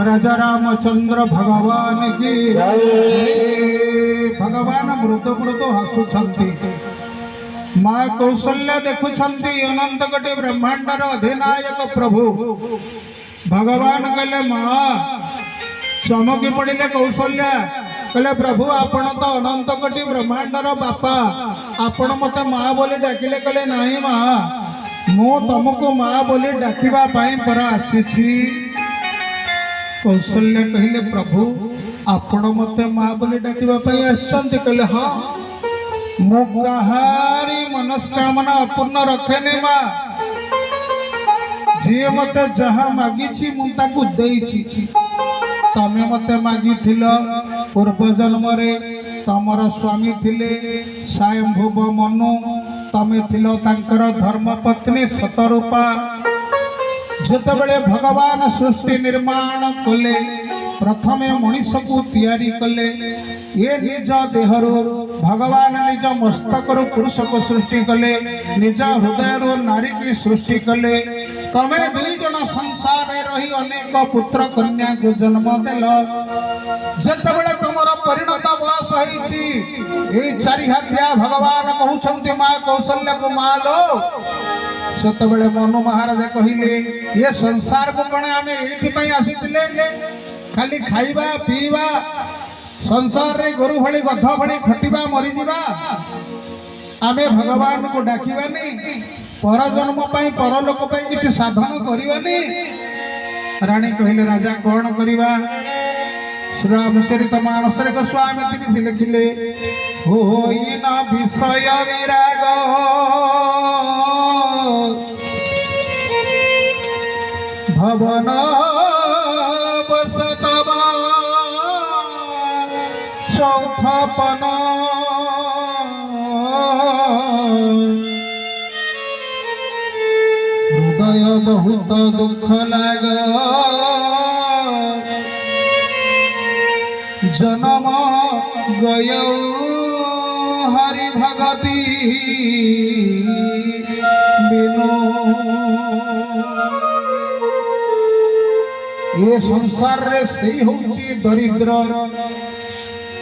राम।
राजा रामचंद्र भगवान की भगवान मृदु मृदु हसुछंती माँ कौशल्या देखुछंती अनंत कोटि ब्रह्मांडर अधिनायक प्रभु भगवान कहले माँ चमकी पड़िले कौशल्या कहले प्रभु आपण तो अनंत कोटि ब्रह्मांडर बापा आपण मते माँ बोली डाकिले कहले नहीं माँ मु तुमको माँ बोली डाकिबा पाई पर आसीछि कौशल्या कहले प्रभु आपण मते माँ बोली डाकिबा पाई आछंती कहले हां मु कहारी मनस्कामना अपूर्ण रखेनी माँ जी मते जहाँ मागिछि मु ताकू देइछि तमे मते मागिथिल पूर्व जन्म रे तमर स्वामी थिले स्वयंभुव मनु तमे थिल तांकर धर्मपत्नी सतरूपा जेतेबेले भगवान सृष्टि निर्माण कले प्रथमे मनीष को तैयारी कले ये निज देहरु भगवान निज मस्तक पुरुष को सृष्टि कले निज हृदय नारी की सृष्टि कले तमे दुई जन संसार रही अनेक पुत्र कन्या को जन्म देल जेतेबेले तुमर परिणत बयस होईछि ए चारि हाथिया भगवान कहउछंती मां कौशल्या को मालो सेतेबेले मनु महाराज कहिले ये संसार को कणे आमे एथि पई आसीथिले खाली खाइबा पीवा संसार रे गोरु भली गध भली खटिबा मरी जीवा आमे भगवान को डाकिबानी पर जन्म पई पर लोक पई किछि साधन करिबानी रानी कहिले राजा कोन करिबा श्री रामचरितमानस रे गोस्वामी तिनि लिखिले होइना विषय विराग भवन बसतवा चौथापन हृदय बहुत दुख लाग जन्म गय हरि भगति बिनु ये संसार रे सही होची दरिद्र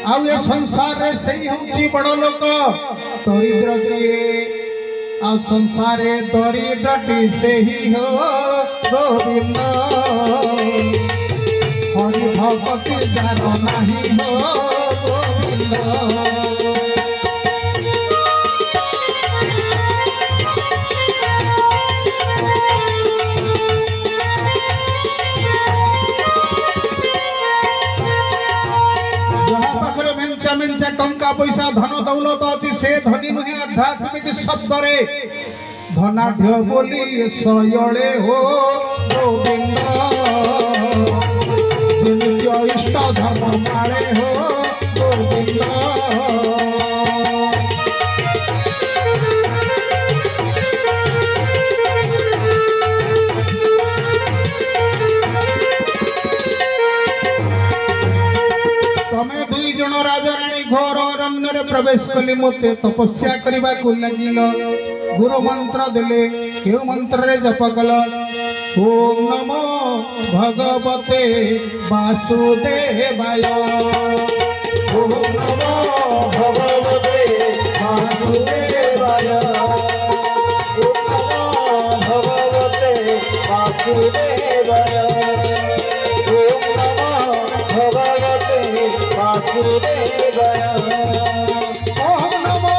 आ ये संसार रे सही होची बड़ लोक दरिद्र किए आ संसारे दरिद्रटी से ही हो गोविंद हरि भगति जार नहीं हो गोविंद मेंचा टंका पैसा धन दौलत अच्छी से धनी नुहे आध्यात्मिक शब्द रे धनाढ़ बोली सयले हो गोविंद नित्य इष्ट धर्म मारे हो गोविंद राजा रानी घोर अरण्य प्रवेश कली मते तपस्या करने को लगिल गुरु मंत्र देले केउ मंत्र रे जप कल ओम नमो भगवते वासुदेवाय ओम नमो भगवते वासुदेवाय
ओम नमो भगवते वासुदेवाय ओम नमो भगवते वासुदेवाय
ओम नमो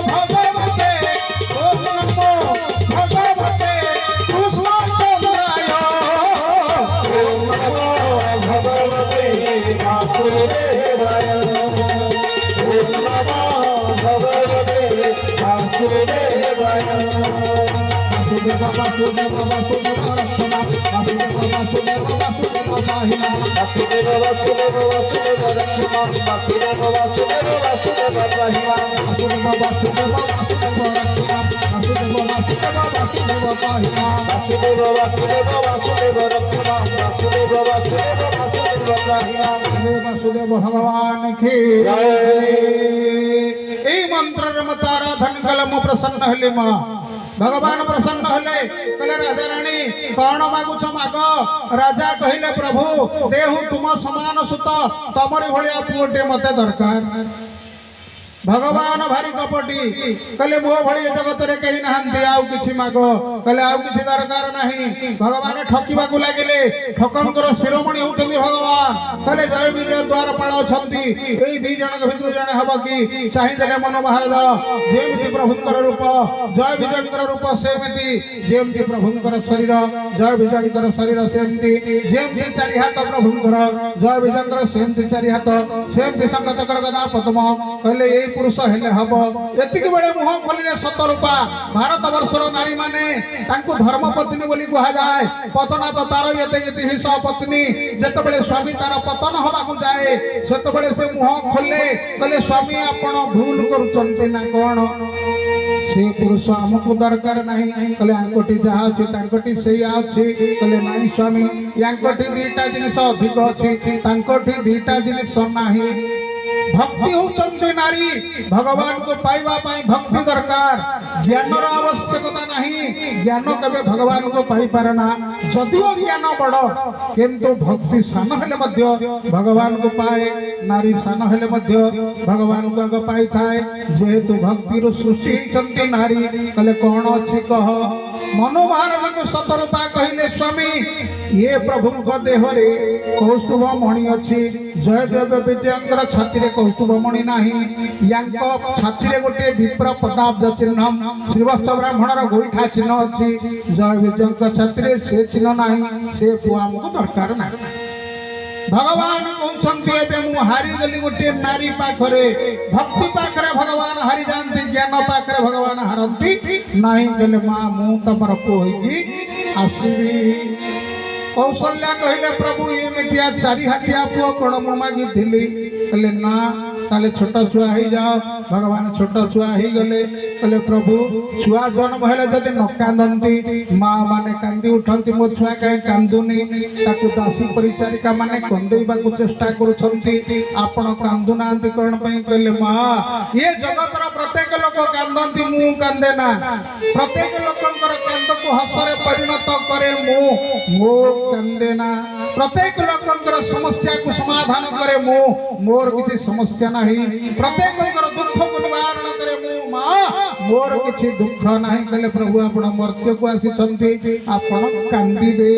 भगवते कृष्णचंद्राय
ओम नमो भगवते वासुदेवाय ओम नमो भगवते वासुदेवाय
वासुदेव भगवान के मंत्र आराधन कल मु प्रसन्न हेले माँ भगवान प्रसन्न हेले कहले राजा रानी कौन मागुछ माग राजा कहले प्रभु देहु तुम समान सुत तमरी भलिया पुओटे मते दरकार भगवान भारी कपटी कहले मो भली जगत रे कहीं नहांती आउ किछि मागो कहले आउ किछि दरकार नाही भगवान ठकीबा को लागिले ठकंकर शिरोमणि उठली भगवान कहले जय विजय द्वारपाल छंती एई दी जन भितर जने हबो की चाहि देले मन महाराज जेमति प्रभुंकर रूप जय विजयकर रूप सेमति जेमति प्रभुंकर शरीर जय विजयकर शरीर सेमति जेमति चारि हाथ प्रभुंकर जय विजयकर सेमति चारि हाथ सेमति संग चक्र गदा पद्म कहले एई पुरुष हेले हबो एतिक बेले मुह खोलिले सतरूपा भारत वर्षर नारी माने तांको धर्म पत्नी बोली कहा जाए पतना तो तार यते यते हिंस पत्नी जते बेले स्वामी तार पतन हवा को जाए सेते बेले से मुह खोले कहले स्वामी आपण भूल करूचंती ना कोन से पुरुष हमको दरकार नहीं कहले आंकोटी जहा अछि तांकोटी सेया अछि कहले नाही स्वामी यांकोटी दीटा जिनिस अधिक अछि तांकोटी दीटा जिनिस नाही भक्ति होचंती नारी भगवान को पाइबा पाई भक्ति दरकार ज्ञान र आवश्यकता नहीं ज्ञान कबे भगवान को पाई पारना जदिओ ज्ञान बड़ किंतु भक्ति सान हेले मध्य भगवान को पाए नारी सान हेले मध्य भगवान को आग पाई थाए जेहेतु भक्ति रो सृष्टि चंती नारी कहले कोन अछि कह मनु महाराज को सतरूपा कहले स्वामी ये प्रभु को देह रे कौस्तुभ मणि अछि जयदेव विजयंकर छाती रे कौस्तुभ मणि नाही यांको छाती रे गोटे विप्र पदाब्ज चिन्ह श्रीवत्स ब्राह्मण रो गोइठा चिन्ह अछि जय विजयंकर छाती रे से चिन्ह नाही से पुआ हमको दरकार नाही भगवान कहउछंती एबे मु हारी गली गोटे नारी पाखरे भक्ति पाखरे भगवान हारी जानती ज्ञान पाखरे भगवान हारंती नाही गले मां मु तमर कोइकी आसीबी कौशल्या कहले प्रभु एमितिया चारि हाथिया पुओ कोण मु मागी थिली कहले ना ताले छोट छुआ ही जाओ भगवान छोट छुआ ही गले कहले प्रभु छुआ जन्म हेले जदि न कांदंती मां माने कांदी उठंती मो छुआ काई कांदुनी ताकू दासी परिचारिका माने कंदेइबा को चेष्टा करूछंती आपण कांदु नांती कोन पई कहले मां ये जगत रा प्रत्येक लोक कांदंती मु कांदे ना प्रत्येक लोकंकर कांद को हसरे परिणत करे मो कांदे ना प्रत्येक लोकंकर समस्या को समाधान करे मोर किसी समस्या नहीं प्रत्येक दुख को निवारण करे मु मां मोर किसी दुख नहीं कहले प्रभु आपण मर्त्य को आसी आपण कांदीबे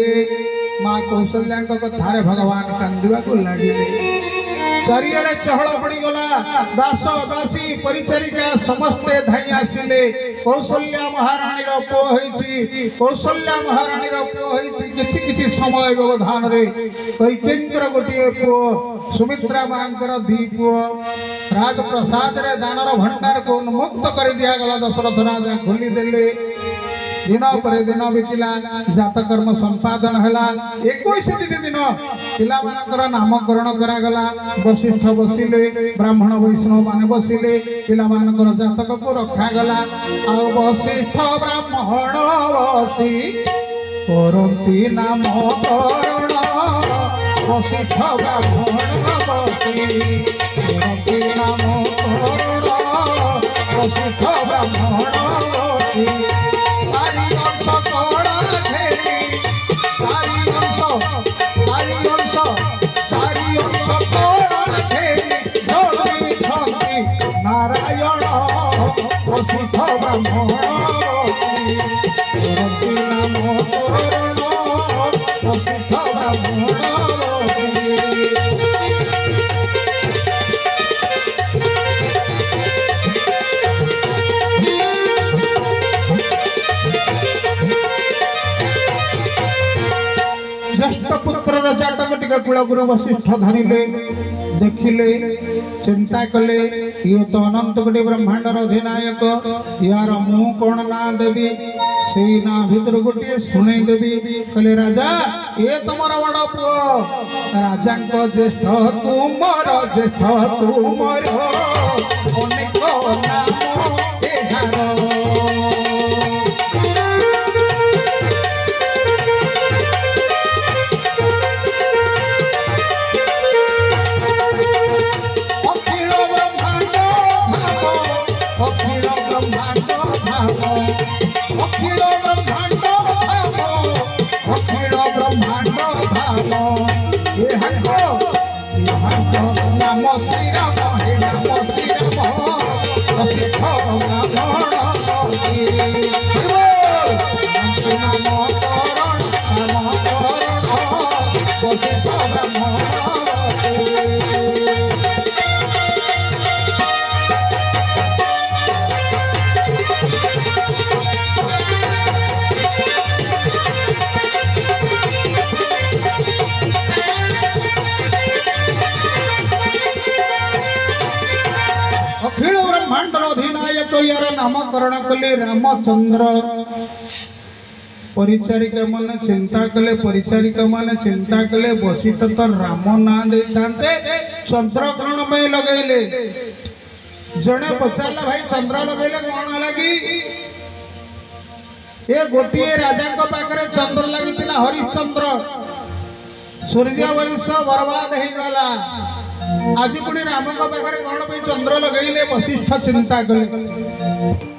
मां कौशल्या कथारे भगवान कांदीबा को लागिले चारिआडे चहल पड़ी गला दास दासी परिचारिका समस्ते धाई आसिले कौशल्या महारानी रो पो होईची कौशल्या महारानी रो पो होईची किछि किछि समय व्यवधान रे कैकेयीर गोटिए पो सुमित्रा मांकर धी पो राजप्रसाद रे दानर भंडार को उन्मुक्त कर दिया गला दशरथ राजा खोली देले दिन पर दिन बीतला जात कर्म संपादन हला 21 दिन पिला मानकर नामकरण करा गला वशिष्ठ बसिले ब्राह्मण वैष्णव माने बसिले पिला मानकर जातक को रखा गला आ वशिष्ठ ब्राह्मण बसी करंती नामकरण वशिष्ठ ब्राह्मण बसी करंती नामकरण वशिष्ठ ब्राह्मण बसी नारायण वशिष्ठ ब्राह्मण नाम वशिष्ठ ब्राह्मण ज्येष्ठ पुत्र जातक टिके कुलगुरु वशिष्ठ धरिले देखिले चिंता कले ये तो अनंत कोटि ब्रह्मांडर अधिनायक यार मु कौन ना देवी से ना भीतर गोटे शुणे देवी कहले राजा ये तुमर बड़ पुओ राजा को ज्येष्ठ तुमर अनेक नाम एहार अखिल ब्रह्मांड ଅଖିଳ ବ୍ରହ୍ମାଣ୍ଡ ଧାମ ଏହାଙ୍କ ନାମ ଶ୍ରୀରାମ ହେ ନାମ ଶ୍ରୀରାମ ଅସିଦ୍ଧ ବ୍ରାହ୍ମଣ ନାମ କରଣ ଅସିଦ୍ଧ ବ୍ରାହ୍ମଣ अखिल ब्रह्मांड अधिनायक यार नामकरण कले रामचंद्र परिचारिका माने चिंता कले परिचारिका माने चिंता कले वशिष्ठ तो राम ना देते चंद्रग्रहण में लगेले जड़े पचारा भाई चंद्र लगेले कौन लगी ये गोटे राजा पाखे चंद्र लगी हरिश्चंद्र सूर्य वंश बर्बाद हो गला आज पुणी राम पाखे कौन चंद्र लगे वशिष्ठ चिंता कले